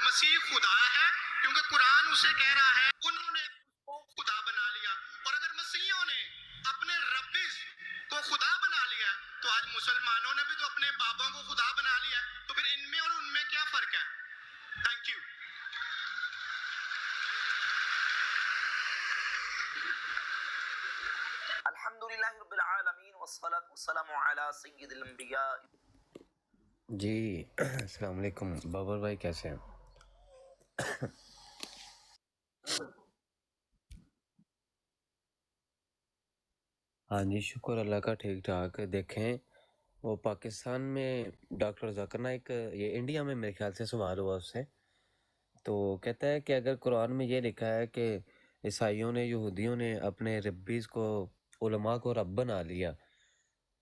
مسیح خدا ہے کیونکہ قرآن اسے کہہ رہا ہے، انہوں نے اس کو خدا بنا لیا۔ اور اگر مسیحیوں نے اپنے ربیز کو خدا بنا لیا تو آج مسلمانوں نے بھی تو اپنے بابوں کو خدا بنا لیا، تو پھر ان میں اور ان میں کیا فرق ہے؟ Thank you. الحمدللہ رب العالمین والصلاة والسلام علی سید الانبیاء۔ جی السلام علیکم بابر بھائی، کیسے ہیں؟ ہاں جی شکر اللہ کا، ٹھیک ٹھاک۔ دیکھیں وہ پاکستان میں ڈاکٹر ذاکر نائک، یہ انڈیا میں میرے خیال سے سوال ہوا اس سے، تو کہتا ہے کہ اگر قرآن میں یہ لکھا ہے کہ عیسائیوں نے، یہودیوں نے اپنے ربیز کو، علماء کو رب بنا لیا،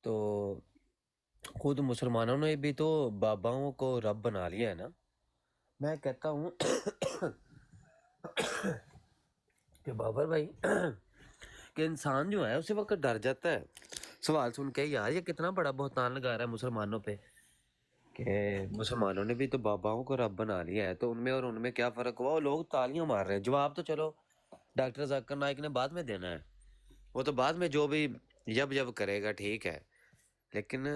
تو خود مسلمانوں نے بھی تو باباؤں کو رب بنا لیا ہے نا۔ میں کہتا ہوں کہ بابر بھائی کہ انسان جو ہے اسی وقت ڈر جاتا ہے سوال سن کے، یار یہ کتنا بڑا بہتان لگا رہا ہے مسلمانوں پہ، کہ مسلمانوں نے بھی تو باباؤں کو رب بنا لیا ہے، تو ان میں اور ان میں کیا فرق ہوا؟ وہ لوگ تالیاں مار رہے ہیں۔ جواب تو چلو ڈاکٹر ذاکر نائک نے بعد میں دینا ہے، وہ تو بعد میں جو بھی جب جب کرے گا ٹھیک ہے، لیکن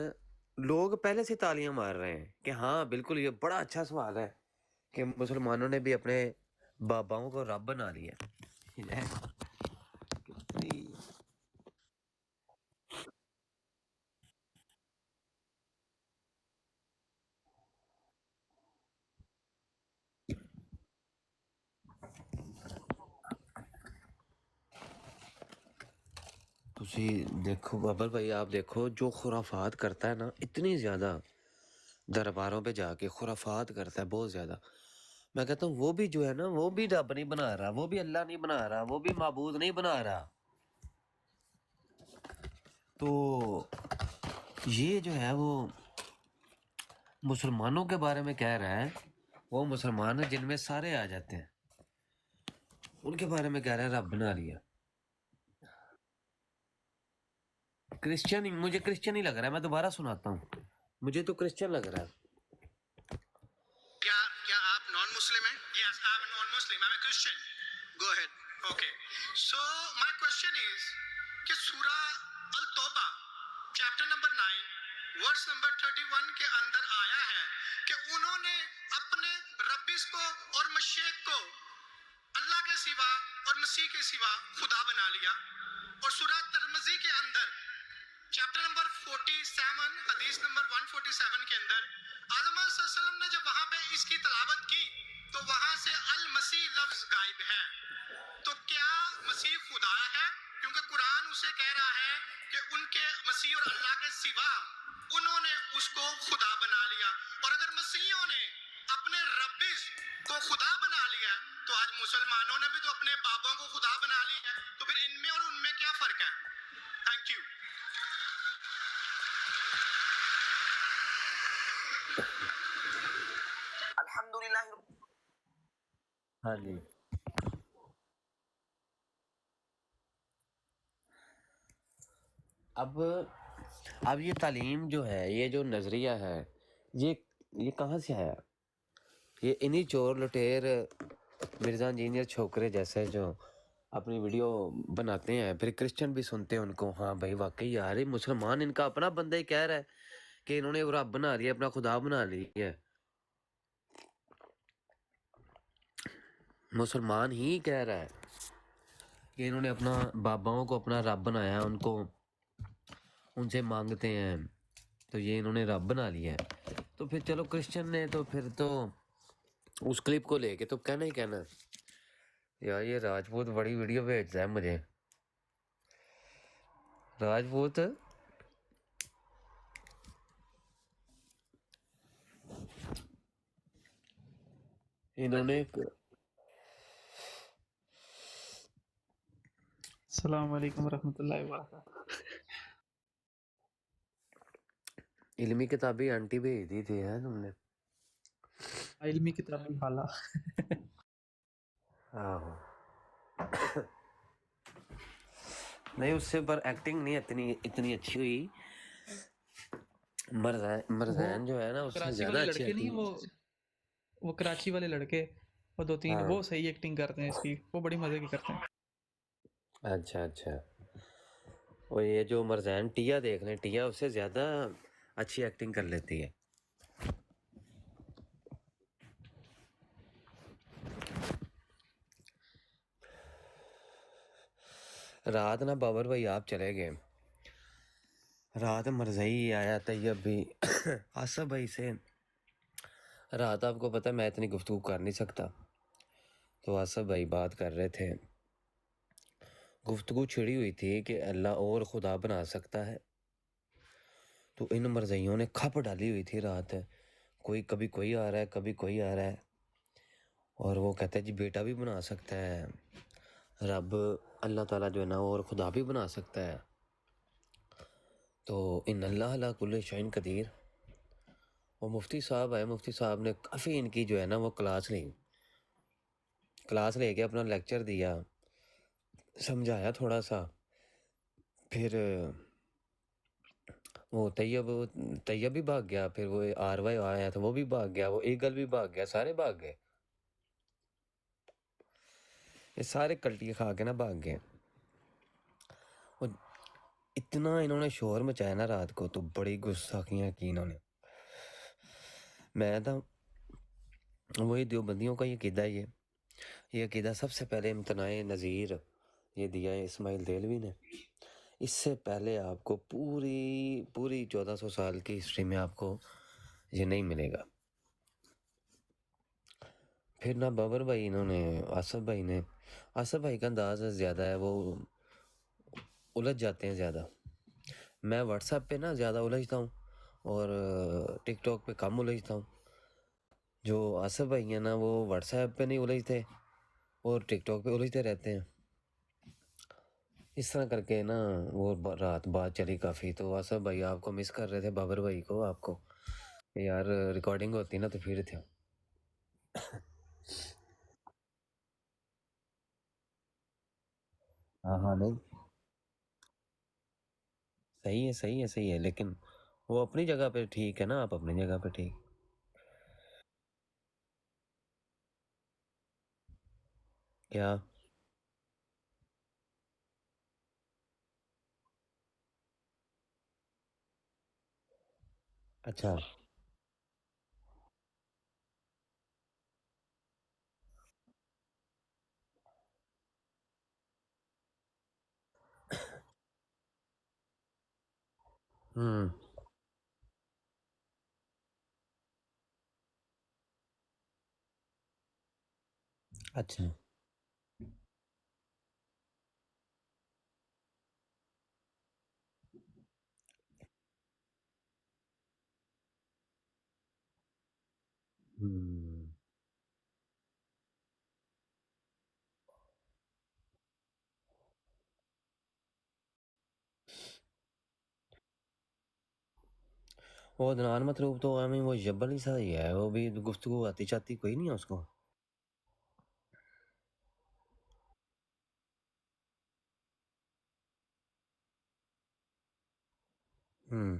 لوگ پہلے سے تالیاں مار رہے ہیں کہ ہاں بالکل یہ بڑا اچھا سوال ہے کہ مسلمانوں نے بھی اپنے باباؤں کو رب بنا لیا۔ تسی دیکھو بابر بھائی، آپ دیکھو جو خرافات کرتا ہے نا، اتنی زیادہ درباروں پہ جا کے خرافات کرتا ہے بہت زیادہ، میں کہتا ہوں وہ بھی جو ہے نا، وہ بھی رب نہیں بنا رہا، وہ بھی اللہ نہیں بنا رہا، وہ بھی معبود نہیں بنا رہا۔ تو یہ جو ہے وہ مسلمانوں کے بارے میں کہہ رہا ہے، وہ مسلمان ہیں جن میں سارے آ جاتے ہیں، ان کے بارے میں کہہ رہا ہے رب بنا لیا۔ کرسچن ہی، مجھے کرسچن ہی لگ رہا ہے، میں دوبارہ سناتا ہوں، مجھے تو کرسچن لگ رہا ہے۔ کیا آپ نان مسلم ہیں؟ Yes I am non Muslim, I am Christian. Go ahead. Okay, so my question is کہ سورہ التوبہ چیپٹر نمبر 9 ورس نمبر 31 کے اندر آیا ہے کہ انہوں نے اپنے ربیز کو اور مشیخ کو اللہ کے سوا اور مسیح کے سوا خدا بنا لیا۔ اور سورہ ترمذی کے اندر چیپٹر نمبر 47 حدیث نمبر 147 کے اندر آدم صلی اللہ علیہ وسلم نے جب وہاں پہ اس کی تلاوت کی تو وہاں سے المسیح لفظ غائب ہے۔ تو کیا مسیح خدا ہے؟ کیونکہ قرآن اسے کہہ رہا ہے کہ ان کے مسیح اور اللہ کے سوا انہوں نے اس کو خدا بنا لیا۔ اور اگر مسیحیوں نے اپنے ربیز کو خدا بنا لیا تو آج مسلمانوں نے بھی تو اپنے بابوں کو خدا بنا لیا ہے، تو پھر ان میں اور ان میں کیا فرق ہے؟ Thank you. الحمدللہ ہاں جی، اب یہ تعلیم جو ہے، یہ جو نظریہ ہے، یہ کہاں سے آیا؟ یہ انہی چور لٹیر مرزا انجینئر چھوکرے جیسے جو اپنی ویڈیو بناتے ہیں، پھر کرسچن بھی سنتے ہیں ان کو، ہاں بھائی واقعی یار یہ مسلمان ان کا اپنا بندہ ہی کہہ رہا ہے کہ انہوں نے رب بنا لیا، اپنا خدا بنا لیا ہے۔ مسلمان ہی کہہ رہا ہے کہ انہوں نے اپنا باباؤں کو اپنا رب بنایا، ان کو ان سے مانگتے ہیں، تو یہ انہوں نے رب بنا لیا ہے۔ تو پھر چلو کرسچن نے تو پھر تو اس کلپ کو لے کے تو کہنا ہی کہنا یار یہ راجپوت بڑی ویڈیو بھیجتا ہے مجھے، راجپوت انہوں نے السلام علیکم ورحمۃ اللہ وبرکاتہ۔ علمی کتابی آنٹی بھیج دی تھی تم نے؟ علمی کتابی خالہ۔ آہو نہیں، اس سے پر ایکٹنگ نہیں اتنی اچھی ہوئی، وہ مرزین جو ہے نا اس سے کراچی زیادہ والے اچھی لڑکے نہیں، ایکٹنگ۔ وہ وہ کراچی والے لڑکے اور 2-3 ہاں وہ صحیح ایکٹنگ کرتے ہیں اس کی، وہ بڑی مزے کی کرتے ہیں۔ اچھا اچھا، وہ یہ جو مرزین ٹیا دیکھ لیں، ٹیا اس سے زیادہ اچھی ایکٹنگ کر لیتی ہے۔ رات نا بابر بھائی آپ چلے گئے، رات مرزئی آیا طیب بھی آصف بھائی سے رات آپ کو پتہ میں اتنی گفتگو کر نہیں سکتا، تو آصف بھائی بات کر رہے تھے، گفتگو چھڑی ہوئی تھی کہ اللہ اور خدا بنا سکتا ہے، تو ان مرزئیوں نے کھپ ڈالی ہوئی تھی رات، کوئی کبھی کوئی آ رہا ہے کبھی کوئی آ رہا ہے، اور وہ کہتا ہے جی بیٹا بھی بنا سکتا ہے رب، اللہ تعالیٰ جو ہے نا اور خدا بھی بنا سکتا ہے، تو ان اللہ علی کل شیء قدیر۔ وہ مفتی صاحب آئے، مفتی صاحب نے کافی ان کی جو ہے نا وہ کلاس لے کے اپنا لیکچر دیا، سمجھایا تھوڑا سا، پھر وہ طیب بھی بھاگ گیا، پھر وہ آر وائی آیا تھا وہ بھی بھاگ گیا، وہ ایگل بھی بھاگ گیا، سارے بھاگ گئے، یہ سارے کلٹی کھا کے نا بھاگ گئے۔ وہ اتنا انہوں نے شور مچایا نا رات کو، تو بڑی گستاخیاں کی انہوں نے۔ میں تھا وہی دیوبندیوں کا یہ عقیدہ، یہ عقیدہ سب سے پہلے امتناع نظیر یہ دیا ہے اسماعیل دہلوی نے، اس سے پہلے آپ کو پوری 1400 سال کی ہسٹری میں آپ کو یہ نہیں ملے گا۔ پھر نہ بابر بھائی انہوں نے آصف بھائی کا انداز زیادہ ہے، وہ الجھ جاتے ہیں زیادہ، میں واٹس ایپ پہ نا زیادہ الجھتا ہوں اور ٹک ٹاک پہ کم الجھتا ہوں، جو آصف بھائی ہیں نا وہ واٹس ایپ پہ نہیں الجھتے اور ٹک ٹاک پہ الجھتے رہتے ہیں، اس طرح کر کے نا وہ رات بات چلی کافی، تو آصف بھائی آپ کو مس کر رہے تھے، بابر بھائی کو، آپ کو یار ریکارڈنگ ہوتی نا تو پھر تھے۔ ہاں ہاں، نہیں صحیح ہے لیکن وہ اپنی جگہ پہ ٹھیک ہے نا، آپ اپنی جگہ پہ ٹھیک۔ کیا؟ اچھا، ہوں، اچھا، ہوں، وہ عدنان مطلوب تو ہمیں وہ جبل ہی سا ہی ہے، وہ بھی گفتگو آتی چاہتی کوئی نہیں ہے اس کو۔ ہوں،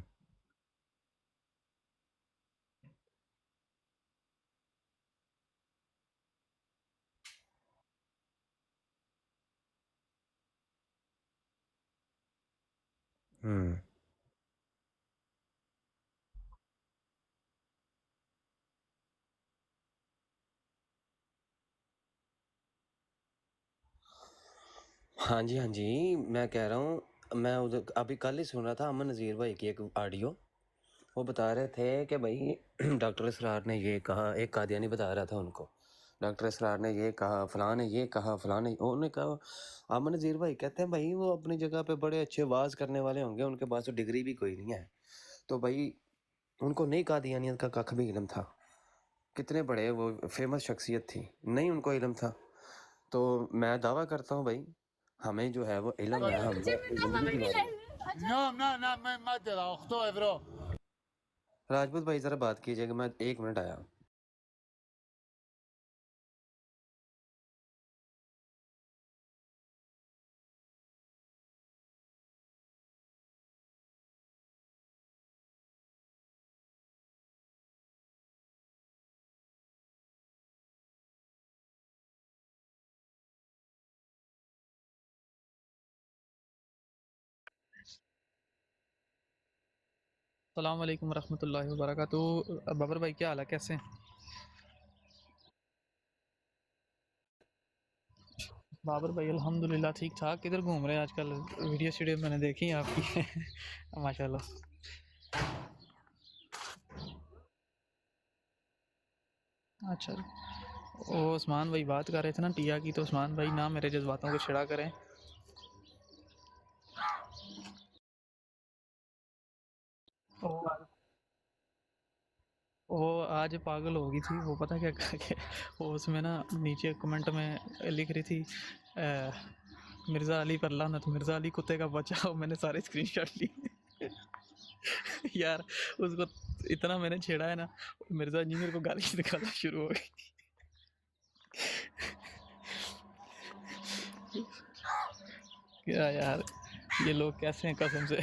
ہوں، ہاں جی میں کہہ رہا ہوں، میں ابھی کل ہی سن رہا تھا امن نذیر بھائی کی ایک آڈیو، وہ بتا رہے تھے کہ بھائی ڈاکٹر اسرار نے یہ کہا، ایک قادیانی بتا رہا تھا ان کو، ڈاکٹر اسرار نے یہ کہا، فلاں نے یہ کہا، فلاں نے، انہوں نے کہا، امن نذیر بھائی کہتے ہیں بھائی وہ اپنی جگہ پہ بڑے اچھے واز کرنے والے ہوں گے، ان کے پاس تو ڈگری بھی کوئی نہیں ہے، تو بھائی ان کو نہیں قادیانیت کا کخ بھی علم تھا، کتنے بڑے وہ فیمس شخصیت تھی، نہیں ان کو علم تھا، تو میں دعویٰ کرتا ہوں بھائی ہمیں جو ہے وہ علم ہے، ہم نے اپنی زندگی گزاری ہے۔ راجپوت بھائی ذرا بات کیجیے کہ میں 1 منٹ آیا۔ السلام علیکم ورحمۃ اللہ وبرکاتہ. بابر بھائی کیا حال ہے, کیسے ہیں؟ بابر بھائی الحمدللہ ٹھیک ٹھاک. کدھر گھوم رہے ہیں آج کل؟ ویڈیو میں نے دیکھی ہیں آپ کی. ماشاء اللہ. اچھا جی. وہ عثمان بھائی بات کر رہے تھے نا ٹیا کی, تو عثمان بھائی نہ میرے جذباتوں کو چھڑا کریں. وہ آج پاگل ہو گئی تھی. وہ پتہ کیا کہ وہ اس میں نا نیچے کمنٹ میں لکھ رہی تھی مرزا علی پر لعنت, مرزا علی کتے کا بچہ ہو. میں نے سارے اسکرین شاٹ لیے. یار اس کو اتنا میں نے چھیڑا ہے نا, مرزا جی میرے کو گالی نکالنا شروع ہو گئی. کیا یار, یہ لوگ کیسے ہیں قسم سے.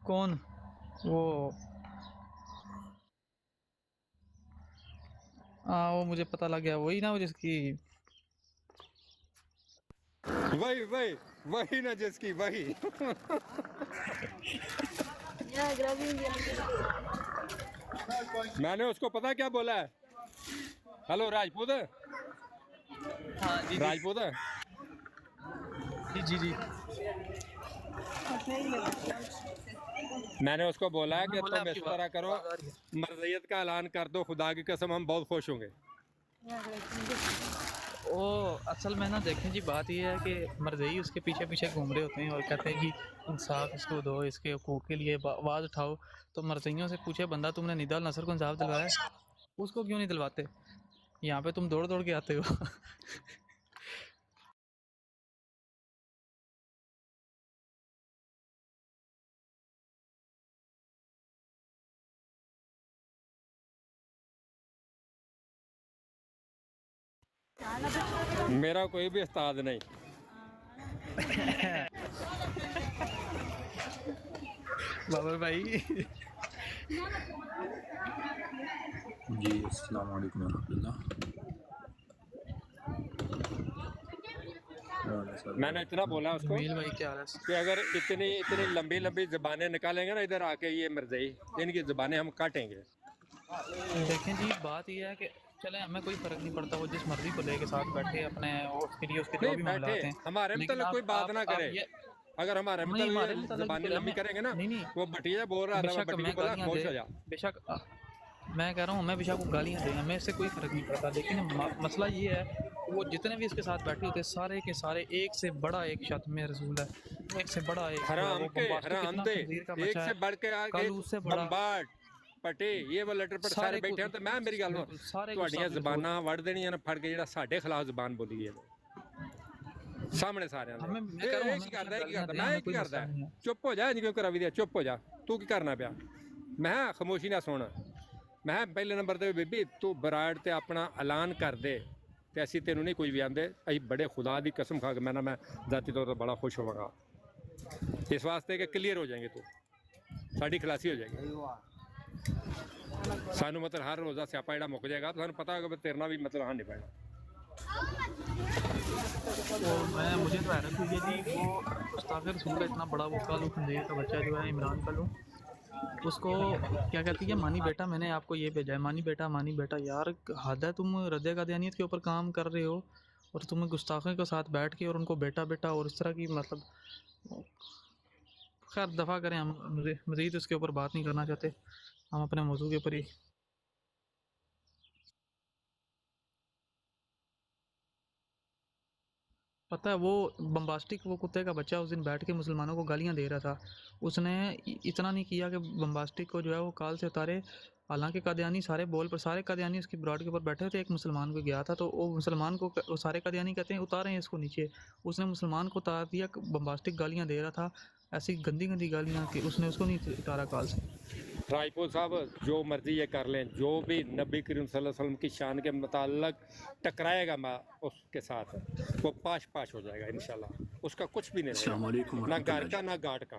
کون وہ؟ ہاں وہ مجھے پتہ لگ گیا, وہی نا وہ جس کی وہی نا جس کی وہی. میں نے اس کو پتا کیا بولا ہے, ہلو راجپوت, ہاں جی راجپوت جی جی. میں نے اس کو بولا ہے کہ بولا تم آپ اس کی طرح کرو, آواز آ رہی ہے. مرضیت کا اعلان کر دو, خدا کی قسم ہم بہت خوش ہوں گے. وہ اصل میں نا دیکھیں جی, بات یہ ہے کہ مرزئی اس کے پیچھے پیچھے گھوم رہے ہوتے ہیں اور کہتے ہیں جی انصاف اس کو دو, اس کے حقوق کے لیے آواز اٹھاؤ. تو مرزئیوں سے پوچھے بندہ تم نے ندا النصر کو انصاف دلوایا ہے, اس کو کیوں نہیں دلواتے؟ یہاں پہ تم دوڑ دوڑ کے آتے ہو. میرا کوئی بھی استاد نہیں. بابر بھائی جی السلام علیکم ورحمۃ اللہ. میں نے اتنا بولا اس کو جمیل بھائی کیا حال ہے؟ کہ اگر اتنی لمبی لمبی زبانیں نکالیں گے نا ادھر آ کے یہ مرزئی, ان کی زبانیں ہم کاٹیں گے. دیکھیں جی بات یہ ہے کہ چلیں ہمیں کوئی فرق نہیں پڑتا, وہ جس مرضی کو لے کے ساتھ بیٹھے اپنے, اس کے لیے اس کے جو نہیں بھی بیٹھے, معاملات ہیں. ہمارے لیکن متعلق کوئی بات نہ آپ کرے. یہ اگر ہمارے نہیں, ہمارے متعلق متعلق زبانیں کرے, لمبی کریں گے نا, نہیں نہیں, وہ بٹیا بول رہا بے تھا, میں شک بٹی میں کو بولا گالیاں خوش دے, ہو جا. بے شک میں کہہ رہا ہوں, میں بے شک وہ گالیاں دیں, ہمیں اس سے کوئی فرق نہیں پڑتا. لیکن مسئلہ یہ ہے کہ وہ جتنے بھی اس کے ساتھ بیٹھے ہوتے ہیں سارے کے سارے ایک سے بڑا ایک شتم رسول ہے, ایک سے بڑا ایک جو ہے حرام وہ کے بمباسٹک حرام اتنا دے, خنزیر کا ایک بچہ سے ہے. بڑھ کے آگے کل اس سے بڑا بمبارڈ پٹے یہ وہ لیٹر پٹ سارے سارے بیٹھے ہیں. تو میں میری گل بالکل سارے تہاڈیاں گستاخ رسول. زباناں وڑ دینیاں نے پھڑ کے, جڑا ساڈے خلاف زبان بولی ہے سامنے سارے دے. ہمیں میں کہہ رہا ہوں ہمیں کی بے شک کردا, گالیاں دیں, میں ہمیں کی کوئی مسئلہ کردا, نہیں ہے. چپ ہو جا, کیوں کراوی دیا, چپ ہو جا, تو کی کرنا پیا. میں خاموشی نہ سن, میں پہلے نمبر تے بی تو براڑ تے اپنا اعلان کر دے, تے اسی تینوں نہیں کوئی بھی آندے. اسی بڑے خدا دی قسم کھا کے میں ذاتی طور پر بڑا خوش ہوواں گا اس واسطے کہ کلیئر ہو جائیں گے, تو ساڈی خلاصی ہو جائے گی. سانو مطلب ہر روزہ سیاپا جڑا مک جائے گا, تو سانو پتہ ہوگا تیرنا بھی مطلب ہاں نہیں پڑنا. مجھے تو حیرت ہوئی ہے جی, وہ گستاخ رسول کا اتنا بڑا وہ کالو خنزیر کا بچہ جو ہے عمران کالو, اس کو کیا کہتی ہے مانی بیٹا. میں نے آپ کو یہ بھیجا ہے, مانی بیٹا مانی بیٹا. یار حد ہے, تم رد قادیانیت کے اوپر کام کر رہے ہو اور تمہیں گستاخوں کے ساتھ بیٹھ کے اور ان کو بیٹا بیٹا اور اس طرح کی مطلب. خیر دفاع کریں, ہم مزید اس کے اوپر بات نہیں کرنا چاہتے, ہم اپنے موضوع کے اوپر ہی. پتہ ہے وہ بمباسٹک وہ کتے کا بچہ اس دن بیٹھ کے مسلمانوں کو گالیاں دے رہا تھا. اس نے اتنا نہیں کیا کہ بمباسٹک کو جو ہے وہ کال سے اتارے. حالانکہ قادیانی سارے بول پر سارے قادیانی اس کی براڈ کے اوپر بیٹھے تھے. ایک مسلمان کو گیا تھا تو وہ مسلمان کو وہ سارے قادیانی کہتے ہیں اتاریں اس کو نیچے. اس نے مسلمان کو اتار دیا, بمباسٹک گالیاں دے رہا تھا, ایسی گندی گندی گالیاں کہ اس نے اس کو نہیں اتارا کال سے. راجپوت صاحب جو مرضی یہ کر لیں, جو بھی نبی کریم صلی اللہ علیہ وسلم کی شان کے متعلق ٹکرائے گا میں اس کے ساتھ, وہ پاش پاش ہو جائے گا انشاءاللہ. اس کا کچھ بھی نہیں رہے السلام علیکم گا, نہ ورحمۃ گھر اللہ کا جی. نہ گاٹ کا.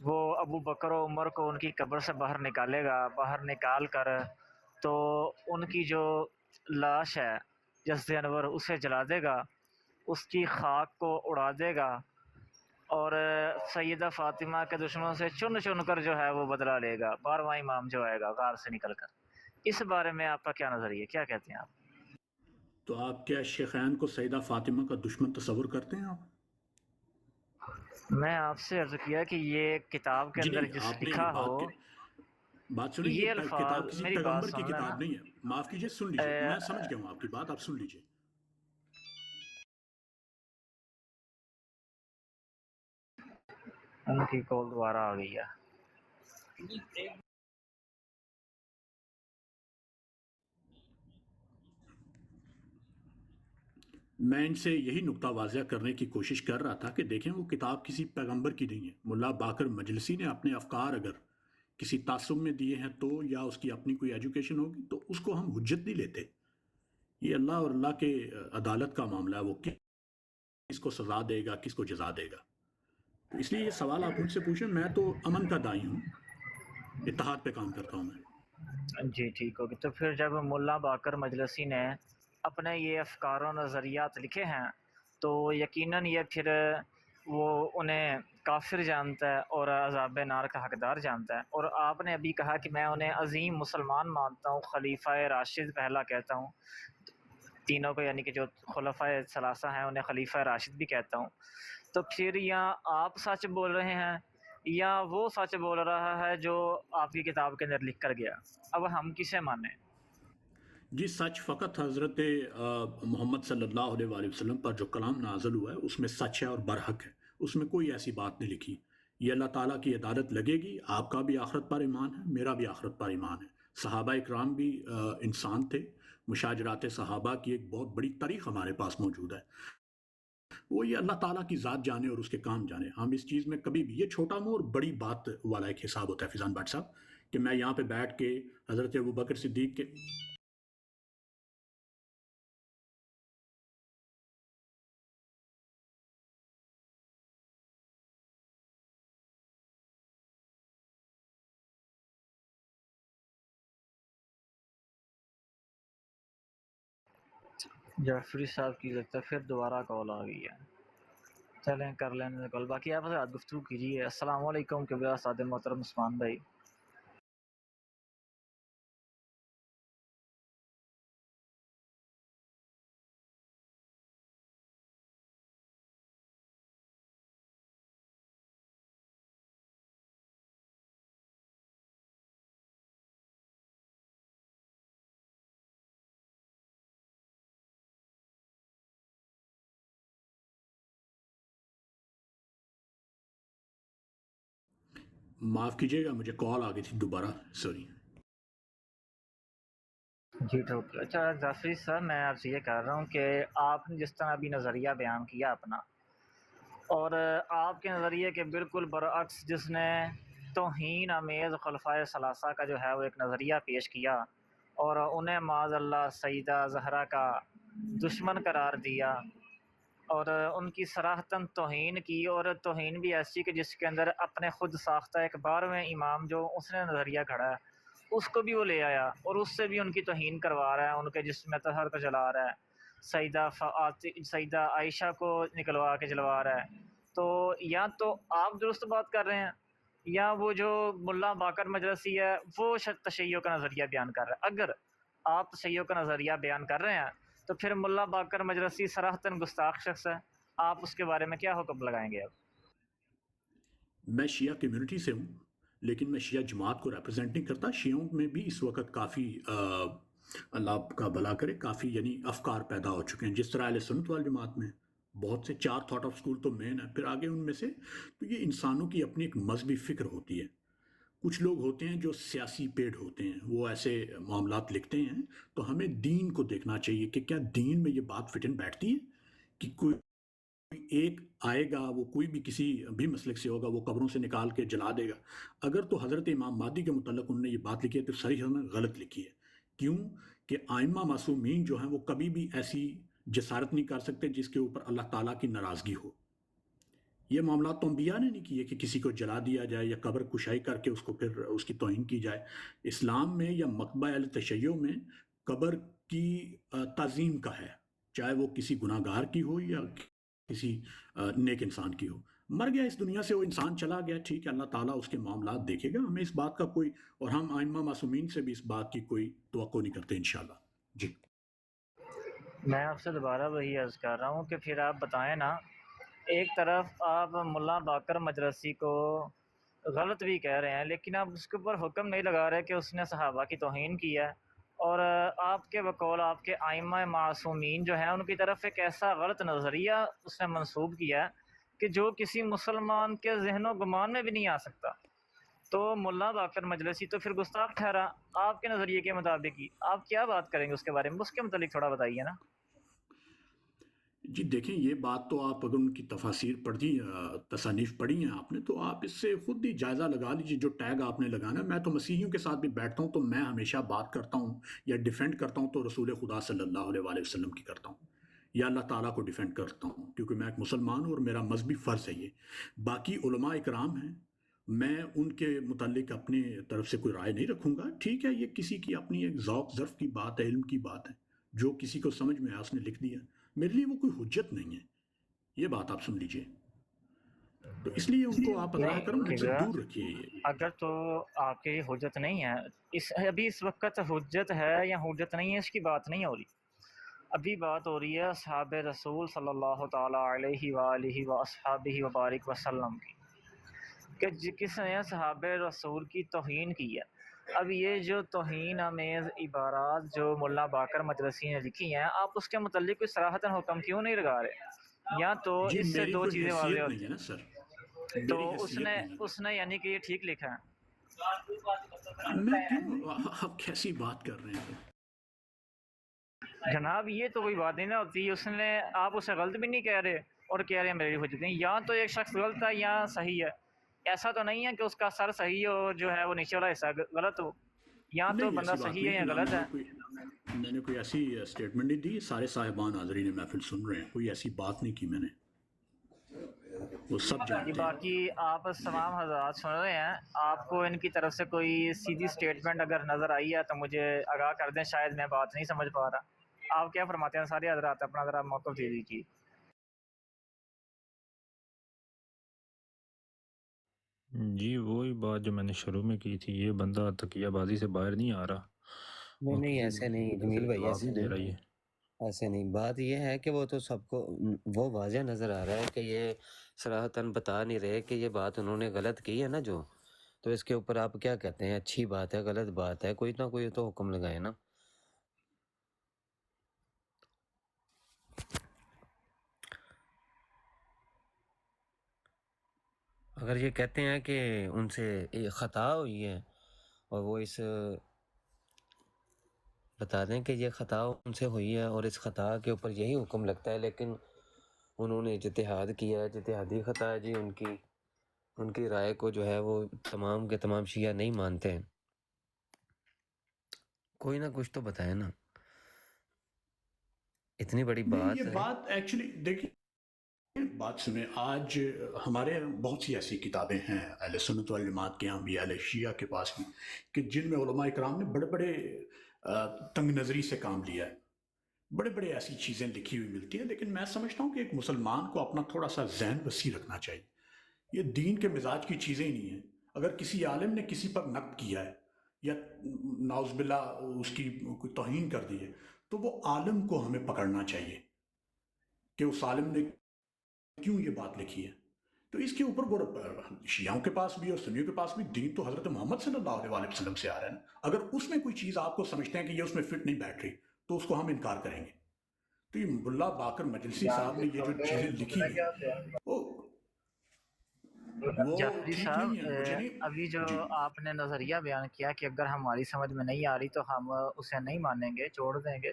وہ ابو بکر و عمر کو ان کی قبر سے باہر نکالے گا، باہر نکال کر تو ان کی جو لاش ہے جس جانور اسے جلا دے گا، اس کی خاک کو اڑا دے گا، اور سیدہ فاطمہ کے دشمنوں سے چن چن کر جو ہے وہ بدلہ لے گا، 12واں امام جو آئے گا غار سے نکل کر۔ اس بارے میں آپ کا کیا نظریہ، کیا کہتے ہیں آپ؟ تو آپ کیا شیخین کو سیدہ فاطمہ کا دشمن تصور کرتے ہیں آپ؟ میں آپ سے عرض کیا کہ یہ کتاب کے جی اندر نہیں، جس آپ نے یہ لکھا ہو، بات سنیں، یہ یہ الفاظ، کتاب کسی میری بات پیغمبر کی سن لینا۔ کتاب نہیں ہے، معاف کیجئے، سن لیجئے، میں سمجھ گیا ہوں آپ کی بات، آپ سن لیجئے۔ ان کی کال دوبارہ آ گئی ہے۔ میں ان سے یہی نقطہ واضح کرنے کی کوشش کر رہا تھا کہ دیکھیں وہ کتاب کسی پیغمبر کی نہیں ہے۔ ملا باقر مجلسی نے اپنے افکار اگر کسی تعصب میں دیے ہیں تو، یا اس کی اپنی کوئی ایجوکیشن ہوگی تو اس کو ہم حجت نہیں لیتے۔ یہ اللہ اور اللہ کے عدالت کا معاملہ ہے، وہ کس کو سزا دے گا، کس کو جزا دے گا۔ تو اس لیے یہ سوال آپ مجھ سے پوچھیں، میں تو امن کا دائی ہوں، اتحاد پہ کام کرتا ہوں میں۔ جی ٹھیک ہوگی۔ تو پھر جب ملا باقر مجلسی نے اپنے یہ افکار و نظریات لکھے ہیں تو یقیناً یہ پھر وہ انہیں کافر جانتا ہے اور عذاب نار کا حقدار جانتا ہے۔ اور آپ نے ابھی کہا کہ میں انہیں عظیم مسلمان مانتا ہوں، خلیفہ راشد پہلا کہتا ہوں تینوں کو، یعنی کہ جو خلفائے ثلاثہ ہیں انہیں خلیفہ راشد بھی کہتا ہوں۔ تو پھر یا آپ سچ بول رہے ہیں یا وہ سچ بول رہا ہے جو آپ کی کتاب کے اندر لکھ کر گیا، اب ہم کسے مانیں؟ جی سچ فقط حضرت محمد صلی اللہ علیہ وآلہ وسلم پر جو کلام نازل ہوا ہے اس میں سچ ہے اور برحق ہے، اس میں کوئی ایسی بات نہیں لکھی۔ یہ اللہ تعالیٰ کی عدالت لگے گی، آپ کا بھی آخرت پر ایمان ہے، میرا بھی آخرت پر ایمان ہے۔ صحابہ اکرام بھی انسان تھے، مشاجرات صحابہ کی ایک بہت بڑی تاریخ ہمارے پاس موجود ہے۔ وہ یہ اللہ تعالیٰ کی ذات جانے اور اس کے کام جانے، ہم اس چیز میں کبھی بھی، یہ چھوٹا مو اور بڑی بات والا ایک حساب ہوتا ہے فیضان بٹ صاحب، کہ میں یہاں پہ بیٹھ کے حضرت ابوبکر صدیق کے جعفری صاحب کی لگتا ہے پھر دوبارہ کال آ گئی ہے، چلیں کر لینے کال، باقی آپ حضرات گفتگو کیجیے۔ السلام علیکم کبرا سعد محترم عثمان بھائی۔ معاف کیجیے گا، مجھے کال آ گئی تھی دوبارہ، سوری۔ جی ٹھیک ہے۔ اچھا جعفری صاحب، میں آپ سے یہ کہہ رہا ہوں کہ آپ نے جس طرح ابھی نظریہ بیان کیا اپنا، اور آپ کے نظریے کے بالکل برعکس جس نے توہین آمیز خلفائے ثلاثہ کا جو ہے وہ ایک نظریہ پیش کیا اور انہیں معاذ اللہ سیدہ زہرا کا دشمن قرار دیا اور ان کی صراحتاً توہین کی، اور توہین بھی ایسی کہ جس کے اندر اپنے خود ساختہ ایک 12ویں امام جو اس نے نظریہ کھڑا ہے اس کو بھی وہ لے آیا اور اس سے بھی ان کی توہین کروا رہا ہے، ان کے جسم طہر کو جلا رہا ہے، سیدہ عائشہ کو نکلوا کے جلوا رہا ہے۔ تو یا تو آپ درست بات کر رہے ہیں یا وہ جو ملا باقر مجلسی ہے وہ تشیع کا نظریہ بیان کر رہا ہے۔ اگر آپ تشیع کا نظریہ بیان کر رہے ہیں تو پھر ملا باقر مجلسی صراحتاً گستاخ شخص ہے، آپ اس کے بارے میں کیا حکم لگائیں گے اب؟ میں شیعہ کمیونٹی سے ہوں، لیکن میں شیعہ جماعت کو ریپرزینٹ نہیں کرتا۔ شیعوں میں بھی اس وقت کافی اللہ آپ کا بھلا کرے، کافی یعنی افکار پیدا ہو چکے ہیں، جس طرح اہل سنت وال جماعت میں بہت سے 4 تھاٹ آف سکول تو مین ہے، پھر آگے ان میں سے تو یہ انسانوں کی اپنی ایک مذہبی فکر ہوتی ہے۔ کچھ لوگ ہوتے ہیں جو سیاسی پیڑ ہوتے ہیں، وہ ایسے معاملات لکھتے ہیں، تو ہمیں دین کو دیکھنا چاہیے کہ کیا دین میں یہ بات فٹ ان بیٹھتی ہے کہ کوئی ایک آئے گا، وہ کوئی بھی کسی بھی مسلک سے ہوگا، وہ قبروں سے نکال کے جلا دے گا۔ اگر تو حضرت امام مہدی کے متعلق انہوں نے یہ بات لکھی ہے تو صریحاً غلط لکھی ہے۔ کیوں کہ آئمہ معصومین جو ہیں وہ کبھی بھی ایسی جسارت نہیں کر سکتے جس کے اوپر اللہ تعالیٰ کی ناراضگی ہو۔ یہ معاملات تو انبیاء نے نہیں کیے کہ کسی کو جلا دیا جائے یا قبر کشائی کر کے اس کو پھر اس کی توہین کی جائے. اسلام میں یا مقبہ اہل تشیع میں قبر کی تعظیم کا ہے، چاہے وہ کسی گناہ گار کی ہو یا کسی نیک انسان کی ہو. مر گیا اس دنیا سے، وہ انسان چلا گیا، ٹھیک ہے، اللہ تعالیٰ اس کے معاملات دیکھے گا. ہمیں اس بات کا کوئی، اور ہم ائمہ معصومین سے بھی اس بات کی کوئی توقع نہیں کرتے انشاءاللہ. جی میں آپ سے دوبارہ وہی عرض کر رہا ہوں کہ پھر آپ بتائیں نا، ایک طرف آپ ملا باقر مجلسی کو غلط بھی کہہ رہے ہیں، لیکن آپ اس کے اوپر حکم نہیں لگا رہے کہ اس نے صحابہ کی توہین کی ہے، اور آپ کے بقول آپ کے ائمہ معصومین جو ہیں ان کی طرف ایک ایسا غلط نظریہ اس نے منسوب کیا ہے کہ جو کسی مسلمان کے ذہن و گمان میں بھی نہیں آ سکتا. تو ملا باقر مجلسی تو پھر گستاخ ٹھہرا آپ کے نظریے کے مطابق ہی. آپ کیا بات کریں گے اس کے بارے میں؟ اس کے متعلق تھوڑا بتائیے نا. جی دیکھیں، یہ بات تو آپ اگر ان کی تفاسیر پڑھی، تصانیف پڑھی ہیں آپ نے، تو آپ اس سے خود ہی جائزہ لگا لیجیے. جو ٹیگ آپ نے لگانا ہے، میں تو مسیحیوں کے ساتھ بھی بیٹھتا ہوں تو میں ہمیشہ بات کرتا ہوں یا ڈیفینڈ کرتا ہوں تو رسول خدا صلی اللہ علیہ وآلہ وسلم کی کرتا ہوں، یا اللہ تعالیٰ کو ڈیفینڈ کرتا ہوں، کیونکہ میں ایک مسلمان ہوں اور میرا مذہبی فرض ہے یہ. باقی علماء اکرام ہیں، میں ان کے متعلق اپنی طرف سے کوئی رائے نہیں رکھوں گا. ٹھیک ہے، یہ کسی کی اپنی ایک ذوق ظرف کی بات ہے، علم کی بات ہے، جو کسی کو سمجھ میں آیا اس نے لکھ دیا. میرے لیے وہ کوئی حجت نہیں ہے. یہ بات آپ سن لیجئے. تو اس لیے ان کو آپ اللہ کرم ان سے دور رکھیے. یہ اگر تو آپ کی حجت نہیں ہے، ابھی اس وقت حجت ہے یا حجت نہیں ہے اس کی بات نہیں ہو رہی. ابھی بات ہو رہی ہے اصحاب رسول صلی اللہ تعالیٰ علیہ وآلہ وصحابہ وبارک وسلم کی، کہ کس نے صحاب رسول کی توہین کی ہے. اب یہ جو توہین آمیز عبارات جو ملا باقر مجلسی نے لکھی ہیں، آپ اس کے متعلق کوئی صراحتاً حکم کیوں نہیں لگا رہے؟ یا تو جی اس سے میری دو کوئی چیزیں واضح حیثیت نہیں ہوتی ہے ہیں. نا سر، تو میری حیثیت نہیں ہے. اس نے یعنی کہ یہ ٹھیک لکھا ہے. میں کیوں، آپ کیسی بات کر رہے ہیں؟ جناب یہ تو کوئی بات نہیں نا ہوتی. اس نے، آپ اسے غلط بھی نہیں کہہ رہے اور کہہ رہے ہیں میری حجت نہیں. یا تو ایک شخص غلط ہے یا صحیح ہے. ایسا تو نہیں ہے کہ اس کا سر صحیح ہو جو ہے وہ نیچے والا حصہ غلط ہو. یا تو نہیں، بندہ ایسی بات صحیح ہے یا نہیں. غلط ہے. میں نے کوئی ایسی اسٹیٹمنٹ نہیں دی. سارے صاحبان حاضرین محفل سن رہے ہیں، کوئی ایسی بات نہیں کی میں نے، وہ سب جانتے ہیں. باقی آپ تمام حضرات سن رہے ہیں، آپ کو ان کی طرف سے کوئی سیدھی اسٹیٹمنٹ اگر نظر آئی ہے تو مجھے آگاہ کر دیں. شاید میں بات نہیں سمجھ پا رہا. آپ کیا فرماتے ہیں سارے حضرات؟ اپنا ذرا موقف دے دیجیے. جی وہی بات جو میں نے شروع میں کی تھی، یہ بندہ تقیہ بازی سے باہر نہیں آ رہا. نہیں نہیں، ایسے نہیں جمیل بھائی، جواب ایسے نہیں دے رہا نہیں، یہ. ایسے نہیں. بات یہ ہے کہ وہ تو سب کو وہ واضح نظر آ رہا ہے کہ یہ صراحتاً بتا نہیں رہے کہ یہ بات انہوں نے غلط کی ہے نا جو. تو اس کے اوپر آپ کیا کہتے ہیں؟ اچھی بات ہے، غلط بات ہے، کوئی نہ کوئی تو حکم لگائے نا. اگر یہ کہتے ہیں کہ ان سے ایک خطا ہوئی ہے اور وہ اس بتا دیں کہ یہ خطا ان سے ہوئی ہے اور اس خطا کے اوپر یہی حکم لگتا ہے، لیکن انہوں نے اجتہاد کیا ہے، اجتہادی خطا ہے جی ان کی رائے کو جو ہے وہ تمام کے تمام شیعہ نہیں مانتے ہیں. کوئی نہ کچھ تو بتائیں نا، اتنی بڑی نہیں، بات یہ ہے. بات ایکچولی دیکھیں، بات سنیں. آج ہمارے بہت سی ایسی کتابیں ہیں اہل سنت والجماعت کے یہاں بھی، اہل شیعہ کے پاس بھی، کہ جن میں علماء اکرام نے بڑے بڑے تنگ نظری سے کام لیا ہے. بڑے بڑے ایسی چیزیں لکھی ہوئی ملتی ہیں. لیکن میں سمجھتا ہوں کہ ایک مسلمان کو اپنا تھوڑا سا ذہن وسیع رکھنا چاہیے. یہ دین کے مزاج کی چیزیں ہی نہیں ہیں. اگر کسی عالم نے کسی پر نقد کیا ہے یا نعوذ باللہ اس کی کوئی توہین کر دی ہے، تو وہ عالم کو ہمیں پکڑنا چاہیے کہ اس عالم نے کیوں یہ بات لکھی ہے. تو اس کے اوپر وہ شیعوں کے پاس بھی اور سنیوں کے پاس بھی دین تو حضرت محمد صلی اللہ علیہ وآلہ وسلم سے آ رہا ہے. اگر اس میں کوئی چیز آپ کو سمجھتے ہیں کہ یہ اس میں فٹ نہیں بیٹھ رہی تو اس کو ہم انکار کریں گے. تو یہ ملا باقر مجلسی صاحب نے یہ جو چیزیں لکھی ہیں وہ جعفری ٹھیک صاحب، نہیں ہے. مجھے نہیں. ابھی جو جی آپ نے نظریہ بیان کیا کہ اگر ہماری سمجھ میں نہیں آ رہی تو ہم اسے نہیں مانیں گے، چھوڑ دیں گے،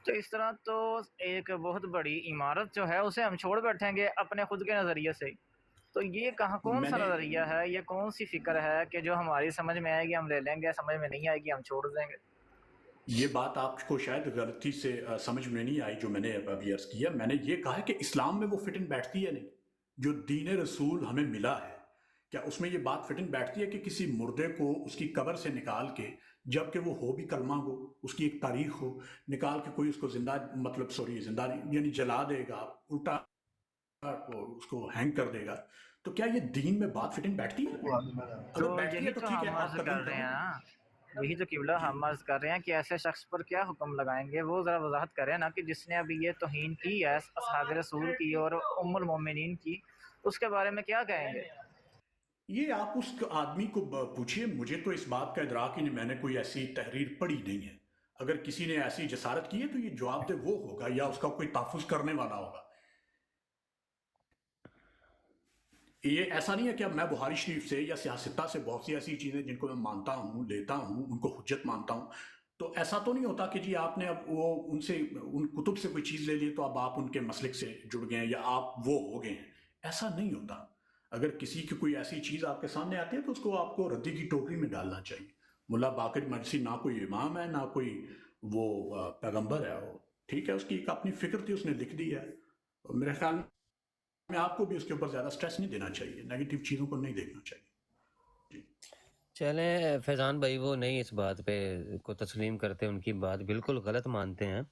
تو اس طرح تو ایک بہت بڑی عمارت جو ہے اسے ہم چھوڑ بیٹھیں گے اپنے خود کے نظریے سے. تو یہ کون میں سا نے نظریہ ہے، یہ کون سی فکر ہے کہ جو ہماری سمجھ میں آئے گی ہم لے لیں گے، سمجھ میں نہیں آئے گی ہم چھوڑ دیں گے؟ یہ بات آپ کو شاید غلطی سے سمجھ میں نہیں آئی جو میں نے ابھی عرض کیا. میں نے یہ کہا کہ اسلام میں وہ فٹ ان بیٹھتی ہے نہیں. جو دین رسول ہمیں ملا ہے، کیا اس میں یہ بات فٹن بیٹھتی ہے کہ کسی مردے کو اس کی قبر سے نکال کے، جب کہ وہ ہو بھی کلمہ گو، اس کی ایک تاریخ ہو، نکال کے کوئی اس کو زندہ، مطلب سوری زندہ نہیں یعنی جلا دے گا، الٹا اس کو ہینگ کر دے گا، تو کیا یہ دین میں بات فٹنگ بیٹھتی ہے؟ اگر تو بیٹھتی یہی ہے تو تو ٹھیک ہے، ہم آپ عرض تبلیغ کر رہے کریں۔ ہیں نا، یہی تو قبلہ ہم عرض کر رہے ہیں کہ ایسے شخص پر کیا حکم لگائیں گے، وہ ذرا وضاحت کریں نا، کہ جس نے ابھی یہ توہین کی ہے اصحاب رسول کی اور ام المومنین کی، اس کے بارے میں کیا کہیں گے؟ یہ آپ اس آدمی کو پوچھئے، مجھے تو اس بات کا ادراک ہی نہیں، میں نے کوئی ایسی تحریر پڑھی نہیں ہے۔ اگر کسی نے ایسی جسارت کی ہے تو یہ جواب دہ وہ ہوگا یا اس کا کوئی تحفظ کرنے والا ہوگا۔ یہ ایسا نہیں ہے کہ اب میں بخاری شریف سے یا سیاستہ سے بہت سی ایسی چیزیں جن کو میں مانتا ہوں، لیتا ہوں، ان کو حجت مانتا ہوں، تو ایسا تو نہیں ہوتا کہ جی آپ نے اب وہ ان کتب سے کوئی چیز لے لی تو اب آپ ان کے مسلک سے جڑ گئے ہیں یا آپ وہ ہو گئے ہیں، ایسا نہیں ہوتا۔ اگر کسی کی کوئی ایسی چیز آپ کے سامنے آتی ہے تو اس کو آپ کو ردی کی ٹوکری میں ڈالنا چاہیے۔ ملا باقر مجلسی نہ کوئی امام ہے، نہ کوئی وہ پیغمبر ہے، وہ ٹھیک ہے، اس کی ایک اپنی فکر تھی، اس نے لکھ دی ہے۔ میرے خیال میں آپ کو بھی اس کے اوپر زیادہ سٹریس نہیں دینا چاہیے، نیگیٹو چیزوں کو نہیں دیکھنا چاہیے۔ چلیں فیضان بھائی وہ نہیں اس بات پہ کو تسلیم کرتے، ان کی بات بالکل غلط مانتے ہیں۔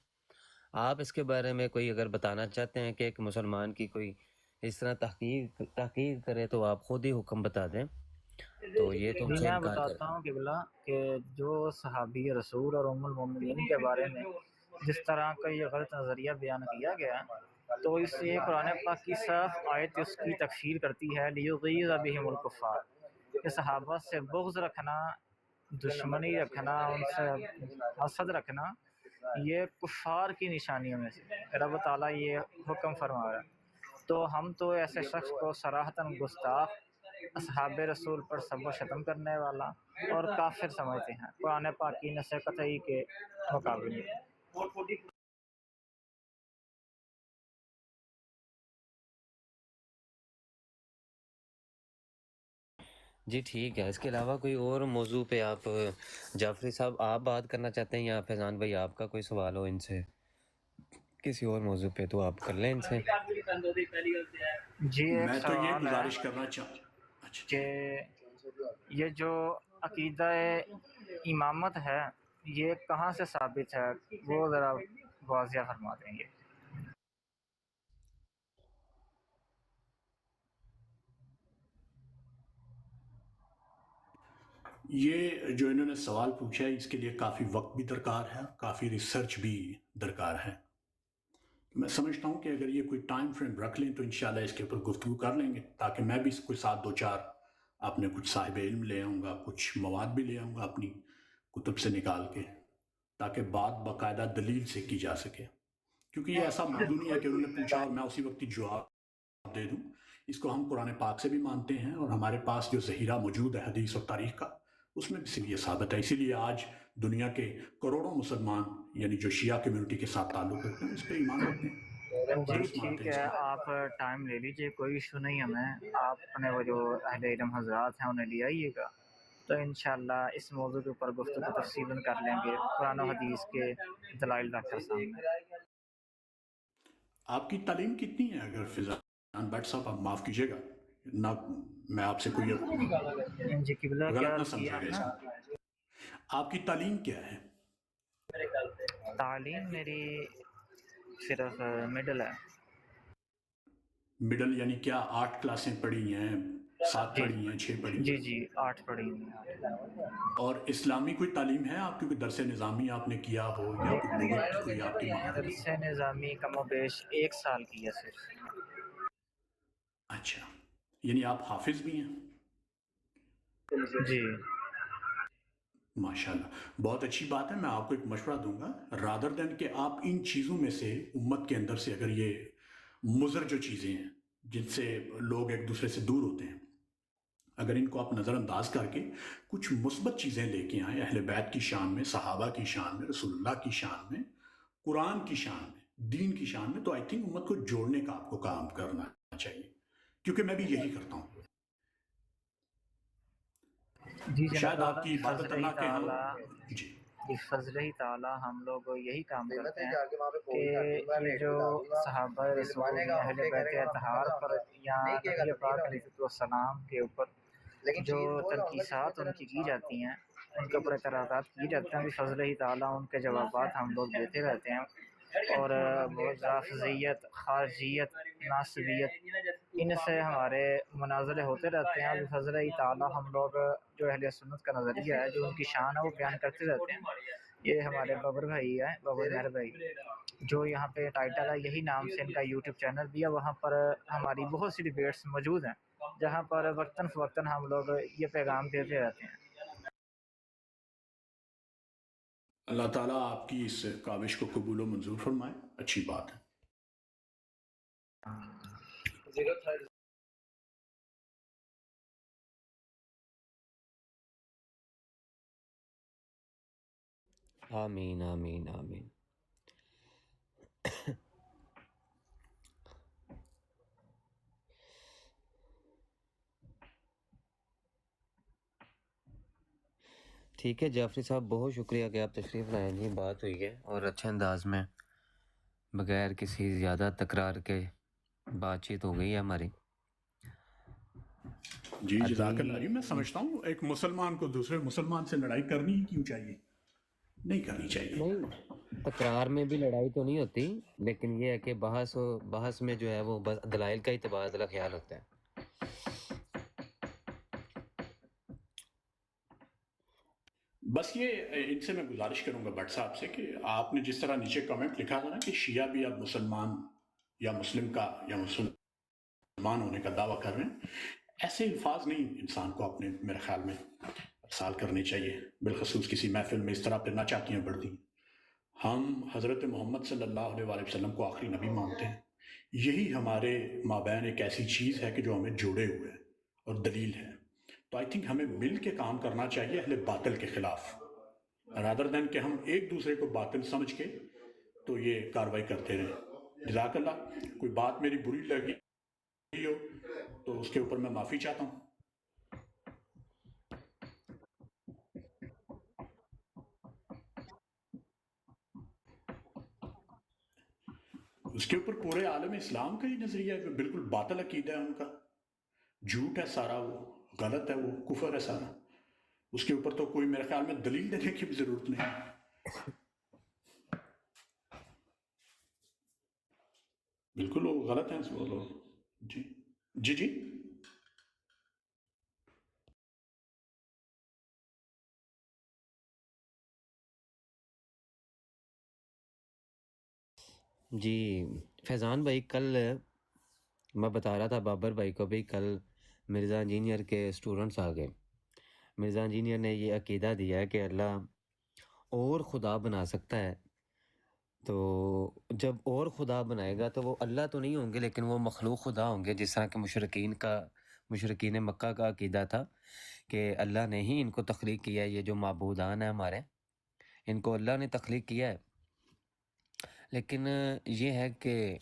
آپ اس کے بارے میں کوئی اگر بتانا چاہتے ہیں کہ ایک مسلمان کی کوئی اس طرح تحقیر کرے تو آپ خود ہی حکم بتا دیں، تو یہ تو ان سے میں انکار کر۔ بتاتا ہوں قبلہ کہ جو صحابی رسول اور ام المومنین کے بارے میں جس طرح کا یہ غلط نظریہ بیان کیا گیا ہے، تو اس سے قرآن پاک کی صاف آیت اس کی تکفیر کرتی ہے، لیغیظ بہم الکفار، کہ صحابہ سے بغض رکھنا، دشمنی رکھنا، ان سے حسد رکھنا، یہ کفار کی نشانیوں میں سے رب تعالیٰ یہ حکم فرما رہا ہے۔ تو ہم تو ایسے شخص کو صراحتاً گستاخ، اصحاب رسول پر سب و شتم کرنے والا اور کافر سمجھتے ہیں قرآن پاک کی نص قطعی کے مقابلے میں۔ جی ٹھیک ہے، اس کے علاوہ کوئی اور موضوع پہ آپ جعفری صاحب آپ بات کرنا چاہتے ہیں، یا فیضان بھائی آپ کا کوئی سوال ہو ان سے کسی اور موضوع پہ تو آپ کر لیں ان سے۔ جی ایک میں تو یہ سوال ہے گزارش کرنا چاہتا اچھا کہ یہ جو عقیدہ امامت ہے یہ کہاں سے ثابت ہے، وہ ذرا واضح فرما دیں گے۔ یہ جو انہوں نے سوال پوچھا ہے اس کے لیے کافی وقت بھی درکار ہے، کافی ریسرچ بھی درکار ہے۔ میں سمجھتا ہوں کہ اگر یہ کوئی ٹائم فریم رکھ لیں تو انشاءاللہ اس کے اوپر گفتگو کر لیں گے، تاکہ میں بھی کوئی ساتھ دو چار اپنے کچھ صاحب علم لے آؤں گا، کچھ مواد بھی لے آؤں گا اپنی کتب سے نکال کے، تاکہ بات باقاعدہ دلیل سے کی جا سکے، کیونکہ یہ ایسا موضوع نہیں ہے کہ انہوں نے پوچھا اور میں اسی وقت ہی جواب دے دوں۔ اس کو ہم قرآن پاک سے بھی مانتے ہیں، اور ہمارے پاس جو ذخیرہ موجود ہے حدیث اور تاریخ کا، اس میں بھی صرف یہ ثابت ہے۔ اسی لیے آج دنیا کے کروڑوں مسلمان یعنی جو شیعہ کمیونٹی کے ساتھ تعلق رکھتے ہیں اس پہ ایمان رکھتے ہیں، جی درست مانتے ٹھیک ہیں اس ہے، کو۔ آپ ٹائم لے لیجئے، کوئی ایشو نہیں ہمیں، آپ اپنے وہ جو اہل علم حضرات ہیں انہیں لے آئیے گا، تو انشاءاللہ اس موضوع کے اوپر گفتگو تفصیلاً کر لیں گے، قرآن و حدیث کے دلائل رکھ کر سامنے۔ آپ کی تعلیم کتنی ہے؟ اگر فضان بٹ صاحب آپ معاف کیجیے گا، نہ میں آپ سے کوئی جی قبلہ کیا غلط نہ عرض سمجھے کیا گا آپ اس نے؟ کو۔ آپ کی تعلیم کیا ہے؟ تعلیم میری صرف مڈل ہے۔ مڈل یعنی کیا 8 کلاسیں پڑھی ہیں، 7 پڑھی ہیں، 6 پڑھی جی ہیں؟ جی 8 پڑھی ہوئی ہیں۔ اور اسلامی کوئی تعلیم ہے آپ کی، کوئی درس نظامی آپ نے کیا ہو یا کوئی لغت کی کوئی آپ کی مہارت؟ درس نظامی کم و بیش 1 سال کی ہے صرف۔ اچھا، یعنی آپ حافظ بھی ہیں؟ جی ماشاءاللہ، بہت اچھی بات ہے۔ میں آپ کو ایک مشورہ دوں گا، رادر دین کہ آپ ان چیزوں میں سے امت کے اندر سے اگر یہ مضر جو چیزیں ہیں جن سے لوگ ایک دوسرے سے دور ہوتے ہیں، اگر ان کو آپ نظر انداز کر کے کچھ مثبت چیزیں لے کے آئیں اہل بیت کی شان میں، صحابہ کی شان میں، رسول اللہ کی شان میں، قرآن کی شان میں، دین کی شان میں، تو آئی تھنک امت کو جوڑنے کا آپ کو کام کرنا چاہیے، کیونکہ میں بھی یہی کرتا ہوں۔ جی شاید جناب آپ کی عبادت اللہ کے ہاں تعالیٰ جی بفضل ہی تعالیٰ ہم لوگ یہی کام کرتے ہیں کہ یہ جو صحابہ رسول یا اہل بیت اطہار پر یا نبی پاک علیہ السلام کے اوپر جو تنقیصات ان کی جاتی ہیں، ان کے اوپر اعتراضات کیے جاتے ہیں، بفضل ہی تعالیٰ ان کے جوابات ہم لوگ دیتے رہتے ہیں، اور بہت رافضیت، خارجیت، ناصبیت، ان سے ہمارے مناظرے ہوتے رہتے ہیں، اور بفضل ہی تعالیٰ ہم لوگ جو اہل سنت کا نظریہ ہے، جو ان کی شان ہے، وہ بیان کرتے رہتے ہیں۔ یہ ہمارے ببر بھائی ہیں، ببر مہر بھائی، جو یہاں پہ ٹائٹل ہے یہی نام سے ان کا یوٹیوب چینل بھی ہے، وہاں پر ہماری بہت سی ڈبیٹس موجود ہیں، جہاں پر وقتاً فوقتاً ہم لوگ یہ پیغام دیتے رہتے ہیں۔ اللہ تعالیٰ آپ کی اس کاوش کو قبول و منظور فرمائے، اچھی بات ہے۔ آمین آمین آمین۔ ٹھیک ہے جعفری صاحب، بہت شکریہ کہ آپ تشریف لائیں جی، بات ہوئی ہے اور اچھے انداز میں بغیر کسی زیادہ تکرار کے بات چیت ہو گئی ہے ہماری۔ جی جزاک اللہ جی، میں سمجھتا ہوں ایک مسلمان کو دوسرے مسلمان سے لڑائی کرنی ہی کیوں چاہیے؟ نہیں کرنی چاہیے۔ نہیں، تکرار میں بھی لڑائی تو نہیں ہوتی، لیکن یہ ہے کہ بحث میں جو ہے وہ بس دلائل کا ہی تبادلہ خیال ہوتا ہے۔ بس یہ ان سے میں گزارش کروں گا بٹ صاحب سے کہ آپ نے جس طرح نیچے کمنٹ لکھا تھا نا کہ شیعہ بھی اب مسلمان یا مسلم کا یا مسلمان ہونے کا دعویٰ کر رہے ہیں، ایسے الفاظ نہیں انسان کو اپنے میرے خیال میں ارسال کرنے چاہیے، بالخصوص کسی محفل میں اس طرح پھر ناچاکیاں بڑھتی ہیں۔ ہم حضرت محمد صلی اللہ علیہ وآلہ وسلم کو آخری نبی مانتے ہیں، یہی ہمارے مابین ایک ایسی چیز ہے کہ جو ہمیں جوڑے ہوئے ہے اور دلیل ہے۔ تو آئی تھنک ہمیں مل کے کام کرنا چاہیے اہل باطل کے خلاف، رادر دین کہ ہم ایک دوسرے کو باطل سمجھ کے تو یہ کاروائی کرتے رہیں۔ جزاک اللہ، کوئی بات میری بری لگی ہو تو اس کے اوپر میں معافی چاہتا ہوں۔ اس کے اوپر پورے عالم اسلام کا ہی نظریہ ہے، بالکل باطل عقیدہ ہے ان کا، جھوٹ ہے سارا، وہ غلط ہے، وہ کفر ہے سارا، اس کے اوپر تو کوئی میرے خیال میں دلیل دینے کی بھی ضرورت نہیں ہے، بالکل وہ غلط ہیں وہ لوگ۔ جی جی جی جی فیضان بھائی، کل میں بتا رہا تھا بابر بھائی کو بھی، کل مرزا انجینئر کے اسٹوڈنٹس آ گئے۔ مرزا انجینئر نے یہ عقیدہ دیا ہے کہ اللہ اور خدا بنا سکتا ہے، تو جب اور خدا بنائے گا تو وہ اللہ تو نہیں ہوں گے لیکن وہ مخلوق خدا ہوں گے، جس طرح کہ مشرکین مکہ کا عقیدہ تھا کہ اللہ نے ہی ان کو تخلیق کیا ہے، یہ جو معبودان ہیں ہمارے، ان کو اللہ نے تخلیق کیا ہے، لیکن یہ ہے کہ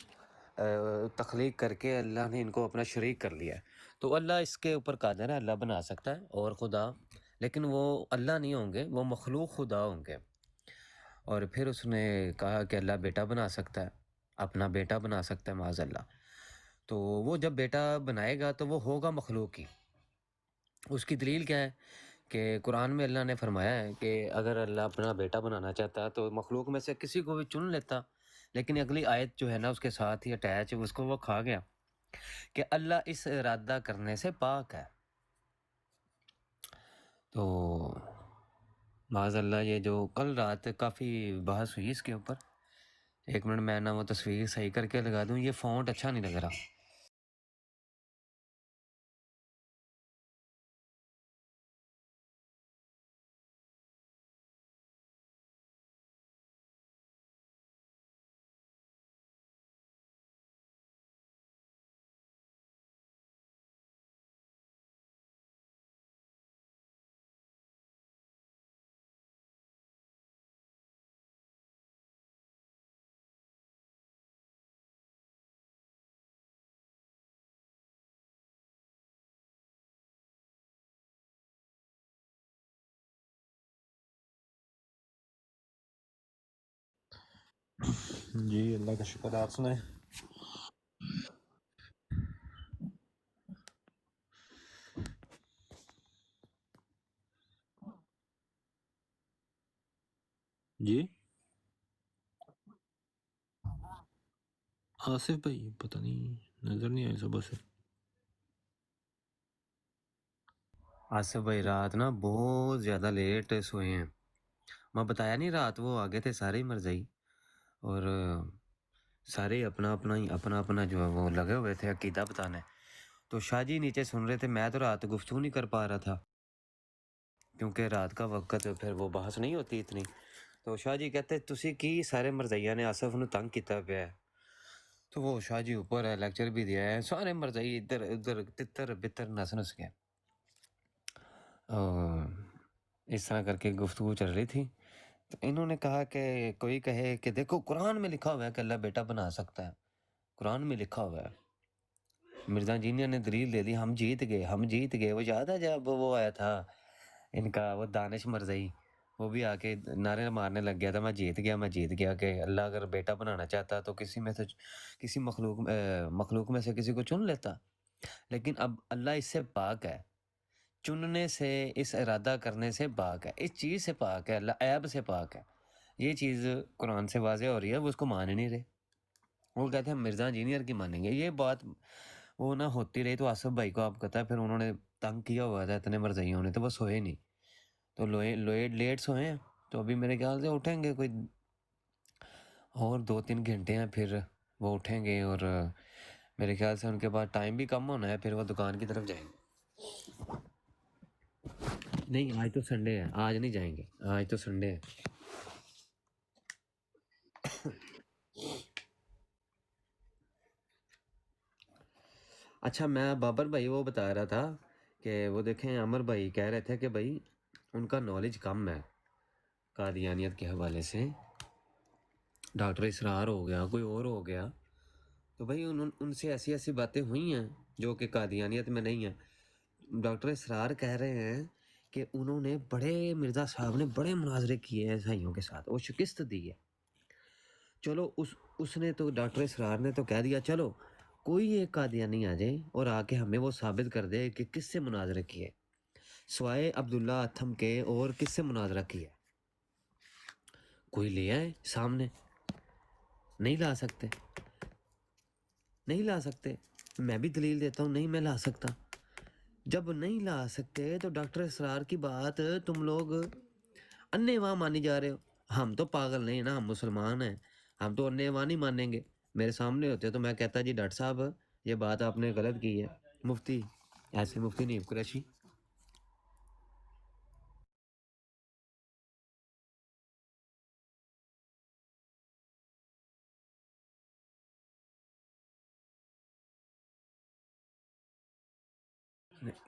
تخلیق کر کے اللہ نے ان کو اپنا شریک کر لیا ہے، تو اللہ اس کے اوپر قادر ہے، اللہ بنا سکتا ہے اور خدا، لیکن وہ اللہ نہیں ہوں گے، وہ مخلوق خدا ہوں گے۔ اور پھر اس نے کہا کہ اللہ بیٹا بنا سکتا ہے، اپنا بیٹا بنا سکتا ہے معاذ اللہ، تو وہ جب بیٹا بنائے گا تو وہ ہوگا مخلوق ہی۔ اس کی دلیل کیا ہے کہ قرآن میں اللہ نے فرمایا ہے کہ اگر اللہ اپنا بیٹا بنانا چاہتا تو مخلوق میں سے کسی کو بھی چن لیتا، لیکن اگلی آیت جو ہے نا اس کے ساتھ ہی اٹیچ، اس کو وہ کھا گیا کہ اللہ اس ارادہ کرنے سے پاک ہے۔ تو معاذ اللہ یہ جو کل رات کافی بحث ہوئی اس کے اوپر، ایک منٹ میں نا وہ تصویر صحیح کر کے لگا دوں، یہ فونٹ اچھا نہیں لگ رہا۔ جی اللہ کا شکر، آپ سنائیں۔ جی آصف بھائی پتہ نہیں نظر نہیں آئے صبح سے۔ آصف بھائی رات نا بہت زیادہ لیٹ سوئے ہیں، میں بتایا نہیں رات وہ آگے تھے سارے ہی مرزائی، اور سارے اپنا جو ہے وہ لگے ہوئے تھے عقیدہ بتانے، تو شاہ جی نیچے سن رہے تھے، میں تو رات گفتگو نہیں کر پا رہا تھا کیونکہ رات کا وقت پھر وہ بحث نہیں ہوتی اتنی، تو شاہ جی کہتے تسی کی سارے مرزائیاں نے آصف نو تنگ کیتا پیا ہے، تو وہ شاہ جی اوپر ہے لیکچر بھی دیا ہے، سارے مرزائی ادھر ادھر تتر بتر نس گئے، اس طرح کر کے گفتگو چل رہی تھی، تو انہوں نے کہا کہ کوئی کہے کہ دیکھو قرآن میں لکھا ہوا ہے کہ اللہ بیٹا بنا سکتا ہے، قرآن میں لکھا ہوا ہے، مرزا جینئر نے دلیل دے دی، ہم جیت گئے، وہ یاد ہے جب وہ آیا تھا ان کا وہ دانش مرزائی، وہ بھی آ کے نعرے مارنے لگ گیا تھا، میں جیت گیا کہ اللہ اگر بیٹا بنانا چاہتا تو کسی مخلوق میں سے کسی کو چن لیتا، لیکن اب اللہ اس سے پاک ہے، چننے سے، اس ارادہ کرنے سے پاک ہے، اس چیز سے پاک ہے، اللہ عیب سے پاک ہے، یہ چیز قرآن سے واضح ہو رہی ہے، وہ اس کو مان ہی نہیں رہے، وہ کہتے ہیں مرزا انجینئر کی مانیں گے، یہ بات وہ نہ ہوتی رہی، تو آصف بھائی کو آپ پتہ ہے پھر انہوں نے تنگ کیا ہوا تھا اتنے مرزائیوں نے، تو وہ سوئے نہیں، تو لیٹ سوئے ہیں، تو ابھی میرے خیال سے اٹھیں گے کوئی اور 2-3 گھنٹے ہیں، پھر وہ اٹھیں گے، اور میرے خیال سے ان کے بعد ٹائم بھی کم ہونا ہے، پھر وہ دکان کی طرف جائیں گے، نہیں آج تو سنڈے ہے، آج نہیں جائیں گے، آج تو سنڈے ہے۔ اچھا میں بابر بھائی وہ بتا رہا تھا کہ وہ دیکھیں عمر بھائی کہہ رہے تھے کہ بھائی ان کا نالج کم ہے قادیانیت کے حوالے سے، ڈاکٹر اسرار ہو گیا، کوئی اور ہو گیا، تو بھائی ان سے ایسی باتیں ہوئی ہیں جو کہ قادیانیت میں نہیں ہیں، ڈاکٹر اسرار کہہ رہے ہیں کہ انہوں نے مرزا صاحب نے بڑے مناظرے کیے ہیں عیسائیوں کے ساتھ، وہ شکست دی ہے، چلو اس نے تو ڈاکٹر اسرار نے تو کہہ دیا چلو کوئی ایک قادیانی آ جائے اور آ کے ہمیں وہ ثابت کر دے کہ کس سے مناظرے کیے، سوائے عبداللہ اتھم کے اور کس سے مناظرہ کیا، کوئی لے آئے سامنے، نہیں لا سکتے، میں بھی دلیل دیتا ہوں نہیں میں لا سکتا، جب نہیں لا سکتے تو ڈاکٹر اسرار کی بات تم لوگ انے واہ مانی جا رہے ہو، ہم تو پاگل نہیں نا، ہم مسلمان ہیں، ہم تو انے واہ نہیں مانیں گے، میرے سامنے ہوتے تو میں کہتا جی ڈاکٹر صاحب یہ بات آپ نے غلط کی ہے، مفتی ایسے مفتی نہیں قریشی،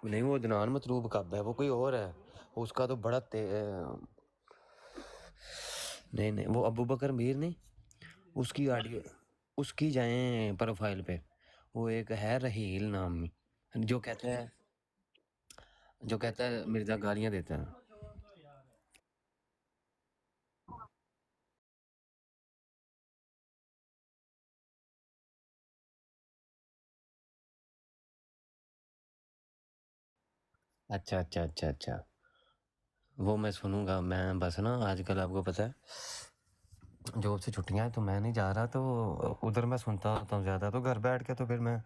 نہیں وہ عدنان مطلوب کب ہے، وہ کوئی اور ہے، اس کا تو بڑا نہیں وہ ابو بکر میر نہیں، اس کی آڈیو اس کی جائیں پروفائل پہ، وہ ایک ہے رحیل نام جو کہتا ہے مرزا گالیاں دیتا ہے، اچھا وہ میں سنوں گا، میں بس نا آج کل آپ کو پتہ ہے جاب سے چھٹیاں ہیں تو میں نہیں جا رہا، تو ادھر میں سنتا ہوتا ہوں زیادہ، تو گھر بیٹھ کے تو پھر میں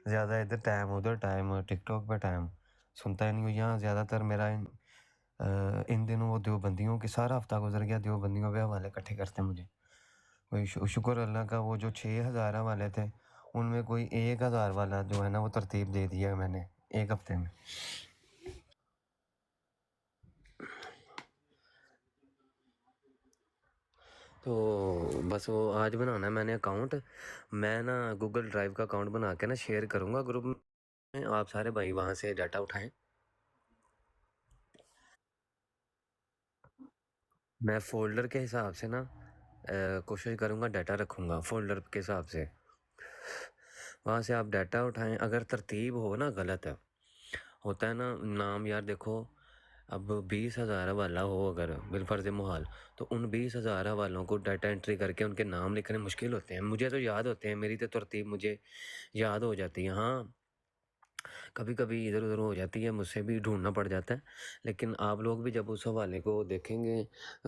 زیادہ ادھر ٹائم ادھر ٹائم ٹک ٹاک پہ ٹائم سنتا ہی نہیں ہوں، یہاں زیادہ تر میرا ان دنوں وہ دیوبندیوں کی سارا ہفتہ گزر گیا، دیوبندیوں پہ حوالے اکٹھے کرتے ہیں مجھے، کوئی شکر اللہ کا وہ جو 6,000 والے تھے ان میں کوئی 1,000 والا جو ہے نا وہ ترتیب دے دیا ہے میں نے ایک ہفتے میں، تو بس وہ آج بنانا ہے میں نے اکاؤنٹ، میں نا گوگل ڈرائیو کا اکاؤنٹ بنا کے نا شیئر کروں گا گروپ میں، آپ سارے بھائی وہاں سے ڈاٹا اٹھائیں، میں فولڈر کے حساب سے نا کوشش کروں گا ڈاٹا رکھوں گا فولڈر کے حساب سے، وہاں سے آپ ڈاٹا اٹھائیں، اگر ترتیب ہو نا غلط ہے ہوتا ہے نا نام، یار دیکھو اب 20,000 حوالہ ہو اگر بالفرض محال، تو ان 20,000 حوالوں کو ڈیٹا انٹری کر کے ان کے نام لکھنے مشکل ہوتے ہیں. مجھے تو یاد ہوتے ہیں، میری تو ترتیب مجھے یاد ہو جاتی ہے. ہاں کبھی کبھی ادھر ادھر ہو جاتی ہے، مجھ سے بھی ڈھونڈنا پڑ جاتا ہے. لیکن آپ لوگ بھی جب اس حوالے کو دیکھیں گے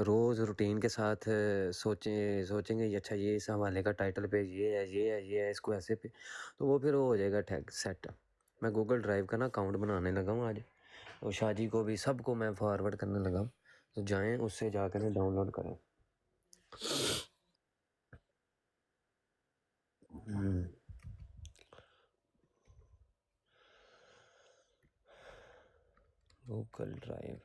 روز روٹین کے ساتھ، سوچیں گے یہ اچھا یہ اس حوالے کا ٹائٹل پیج یہ ہے، یہ ہے، یہ ہے، اس کو ایسے پہ، تو وہ پھر ہو جائے گا ٹھیک سیٹ. میں گوگل ڈرائیو کا نا اکاؤنٹ بنانے لگا ہوں آج، اور شاہ جی کو بھی سب کو میں فارورڈ کرنے لگا ہوں، تو جائیں اس سے جا کر ڈاؤن لوڈ کریں. Google drive.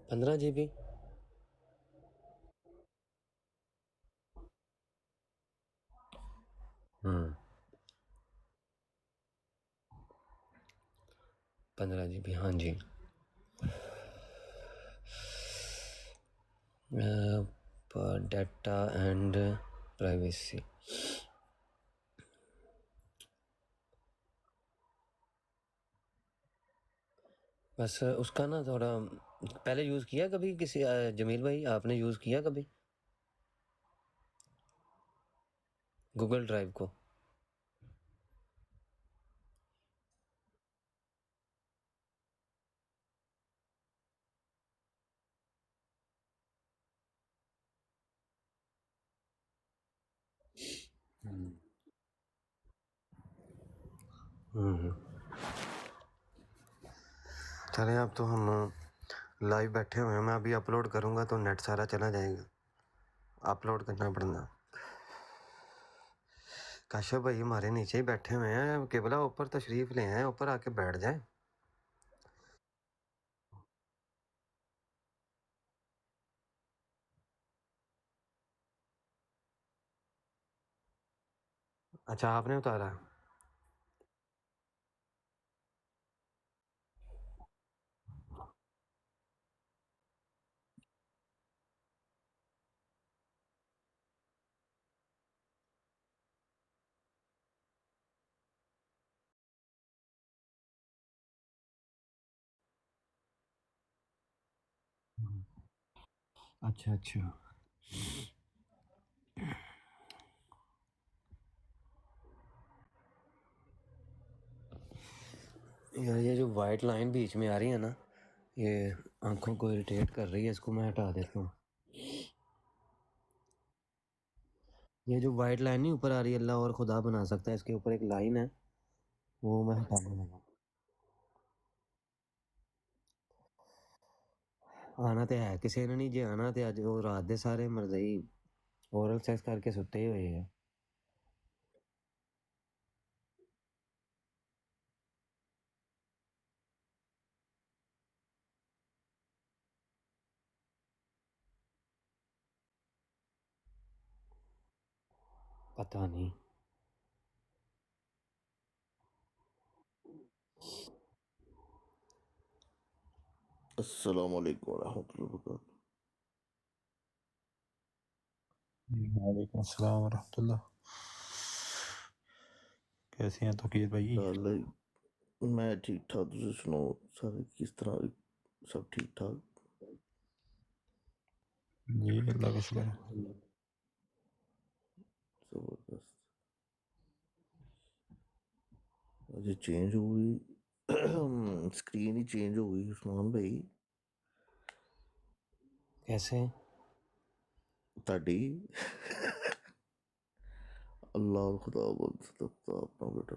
$15 GB. ہوں 15 GB، ہاں جی. Data and privacy. بس اس کا نا تھوڑا پہلے یوز کیا کبھی کسی جمیل بھائی، آپ نے یوز کیا کبھی گوگل ڈرائیو کو؟ چلیں اب تو ہم لائیو بیٹھے ہوئے ہیں، میں ابھی اپلوڈ کروں گا تو نیٹ سارا چلا جائے گا، اپلوڈ کرنا پڑے گا. کاشف بھائی ہمارے نیچے ہی بیٹھے ہوئے ہیں، قبلہ اوپر تشریف لے آئیں، اوپر آ کے بیٹھ جائیں. اچھا آپ نے اتارا؟ اچھا اچھا. یار یہ جو وائٹ لائن بیچ میں آ رہی ہے نا، یہ آنکھوں کو اریٹیٹ کر رہی ہے، اس کو میں ہٹا دیتا ہوں. یہ جو وائٹ لائن نہیں اوپر آ رہی ہے، اللہ اور خدا بنا سکتا ہے، اس کے اوپر ایک لائن ہے، وہ میں ہٹانے لگا. آنا تو ہے کسی نے نہیں جی، آنا تو اج وہ رات دے سارے مرزئی اورل سیکس کر کے ستے ہوئے ہیں. پتہ نہیں. السلام علیکم ورحمۃ اللہ وبرکاتہ. وعلیکم السلام ورحمۃ اللہ. کیسے ہیں توقیر بھائی؟ حال ہے؟ میں ٹھیک ٹھاک، تجھے سناؤ سارے کس طرح؟ سب ٹھیک ٹھاک؟ جی اللہ کا شکر ہے. زبردست. اجے چینج ہو گئی اسکرین ہی چینج ہو گئی عثمان بھائی. کیسے؟ تاڑی اللہ اور خدا بول سکتا اپنا بیٹا.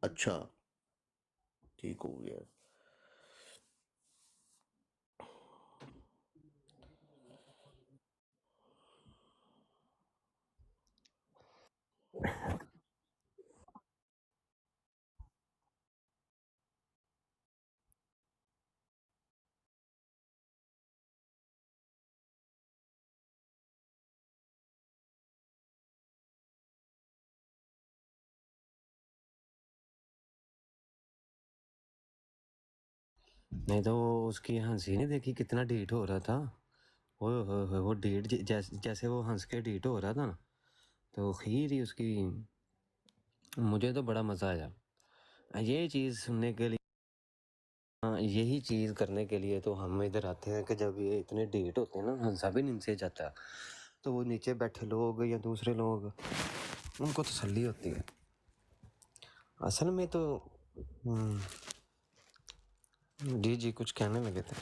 اچھا ٹھیک ہو گیا. نہیں تو اس کی ہنسی نہیں دیکھی کتنا ڈیٹ ہو رہا تھا. وہ ڈیٹ جیسے وہ ہنس کے ڈیٹ ہو رہا تھا نا تو خیر ہی اس کی. مجھے تو بڑا مزہ آیا یہ چیز سننے کے لیے. یہی چیز کرنے کے لیے تو ہم ادھر آتے ہیں کہ جب یہ اتنے ڈیٹ ہوتے ہیں نا ہنسا بھی نہیں سے جاتا تو وہ نیچے بیٹھے لوگ یا دوسرے لوگ ان کو تسلی ہوتی ہے. اصل میں تو جی کچھ کہنے لگے تھے.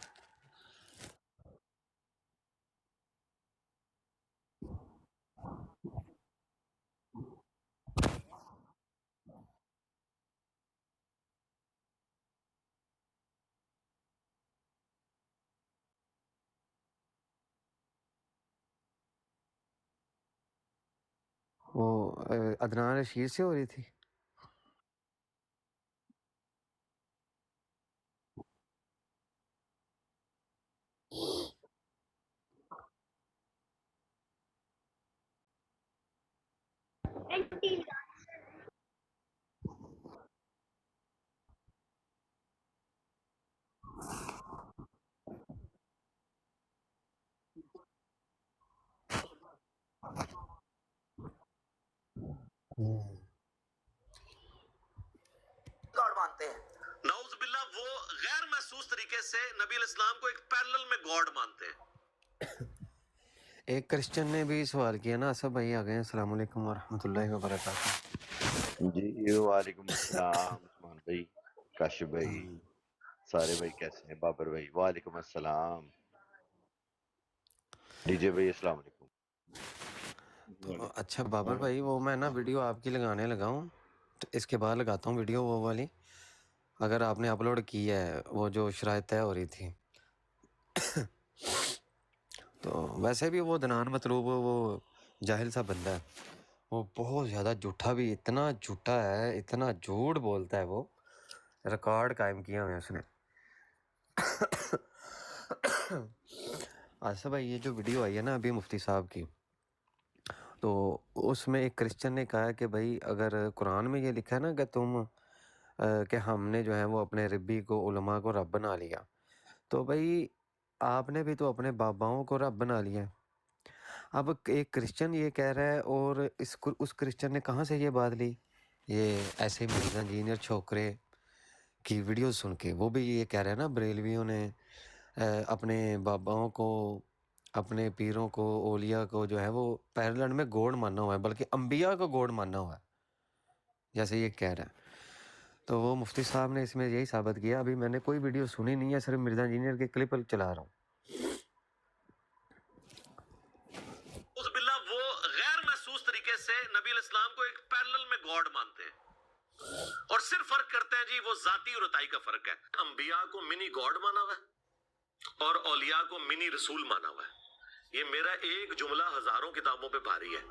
وہ عدنان رشید سے ہو رہی تھی. گاڈ مانتے ہیں نعوذ باللہ وہ غیر محسوس طریقے سے نبی علیہ السلام کو ایک پیرلل میں گاڈ مانتے ہیں. ایک کرسچن نے بھی سوال کیا نا. اسد بھائی آ گئے ہیں. السلام علیکم ورحمۃ اللہ وبرکاتہ. جی وعلیکم السلام عثمان بھائی، کاشف بھائی، سارے بھائی کیسے ہیں؟ بابر بھائی وعلیکم السلام، ڈی جے بھائی السلام علیکم. تو اچھا بابر بھائی وہ میں نا ویڈیو آپ کی لگانے لگا ہوں تو اس کے بعد لگاتا ہوں ویڈیو وہ والی اگر آپ نے اپلوڈ کی ہے وہ جو شرائط طے ہو رہی تھی. تو ویسے بھی وہ دنان مطلوب وہ جاہل سا بندہ ہے. وہ بہت زیادہ جھوٹا بھی اتنا جھوٹا ہے اتنا جھوٹ بولتا ہے. وہ ریکارڈ قائم کیا ہوئے اس نے. آصف بھائی یہ جو ویڈیو آئی ہے نا ابھی مفتی صاحب کی تو اس میں ایک کرسچن نے کہا کہ بھائی اگر قرآن میں یہ لکھا ہے نا کہ تم کہ ہم نے جو ہے وہ اپنے ربی کو علماء کو رب بنا لیا تو بھائی آپ نے بھی تو اپنے باباؤں کو رب بنا لیا. اب ایک کرسچن یہ کہہ رہا ہے اور اس کرسچن نے کہاں سے یہ بات لی؟ یہ ایسے مرزا انجینئر چھوکرے کی ویڈیو سن کے وہ بھی یہ کہہ رہے ہیں نا بریلویوں نے اپنے باباؤں کو اپنے پیروں کو اولیاء کو جو ہے وہ پیرلنڈ میں گوڑ ماننا ہوا ہے بلکہ انبیاء کو گوڑ ماننا ہوا ہے جیسے یہ کہہ رہا ہے. تو وہ مفتی صاحب نے اس میں یہی ثابت کیا. ابھی میں نے کوئی ویڈیو سنی نہیں ہے صرف مرزا انجینئر کے کلپ چلا رہا ہوں. نعوذ باللہ وہ غیر محسوس طریقے سے نبی علیہ السلام کو ایک پیرلل میں گاڈ مانتے ہیں اور صرف فرق کرتے ہیں جی وہ ذاتی اور عطائی کا فرق ہے. انبیاء کو منی گاڈ مانا ہوا ہے اور اولیاء کو منی رسول مانا ہوا ہے. یہ میرا ایک جملہ ہزاروں کتابوں پہ بھاری ہے.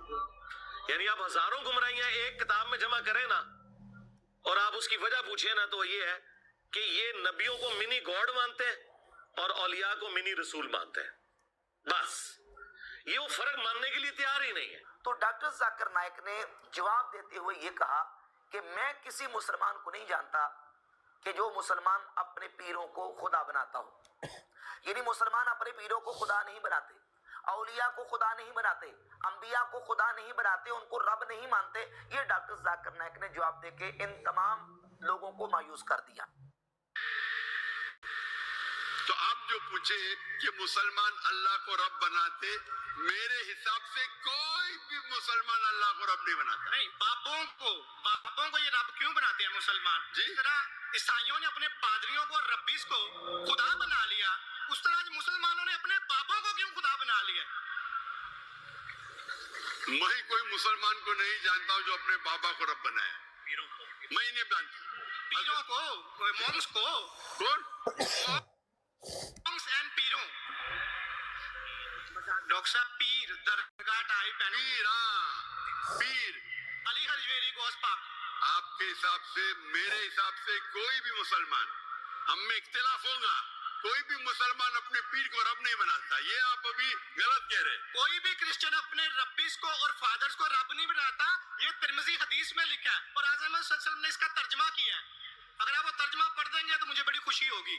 یعنی آپ ہزاروں گمراہیاں ایک کتاب میں جمع کریں نا اور آپ اس کی وجہ پوچھیں نا تو یہ ہے کہ یہ نبیوں کو منی گاڈ مانتے ہیں اور اولیاء کو منی رسول مانتے ہیں. بس یہ وہ فرق ماننے کے لیے تیار ہی نہیں ہے. تو ڈاکٹر ذاکر نائک نے جواب دیتے ہوئے یہ کہا کہ میں کسی مسلمان کو نہیں جانتا کہ جو مسلمان اپنے پیروں کو خدا بناتا ہو. یعنی مسلمان اپنے پیروں کو خدا نہیں بناتے، اولیاء کو خدا نہیں بناتے، انبیاء کو خدا نہیں بناتے، ان کو رب نہیں مانتے. یہ ڈاکٹر ذاکر نائک نے جواب دے کے ان تمام لوگوں کو مایوس کر دیا. تو آپ جو پوچھے کہ مسلمان اللہ کو رب بناتے، میرے حساب سے کوئی بھی مسلمان اللہ کو رب نہیں بناتا. نہیں، باپوں کو یہ رب کیوں بناتے ہیں مسلمان؟ جس طرح عیسائیوں نے اپنے پادریوں کو اور ربیس کو خدا بنا لیا، اس طرح آج مسلمانوں نے اپنے باپوں کو کیوں خدا بنا لیا؟ میں کوئی مسلمان کو نہیں جانتا ہوں جو اپنے بابا کو رب بنایا. میں نہیں جانتا. پیروں کو، مونکس کو، کون؟ مونکس اینڈ پیروں. ڈاکٹر صاحب پیر درگاہ ٹائپ ہے. پیر، ہاں پیر. علی حجویری غوث پاک. آپ کے حساب سے میرے حساب سے کوئی بھی مسلمان، ہم میں اختلاف ہوگا، کوئی بھی مسلمان اپنے پیر کو رب نہیں بناتا. یہ آپ ابھی غلط کہہ رہے ہیں. کوئی بھی کرسچن اپنے ربیس کو اور فادرز کو رب نہیں بناتا. یہ ترمذی حدیث میں لکھا ہے اور آج محمد صلی اللہ علیہ وسلم نے اس کا ترجمہ کیا ہے. اگر آپ وہ ترجمہ پڑھ دیں گے تو مجھے بڑی خوشی ہوگی.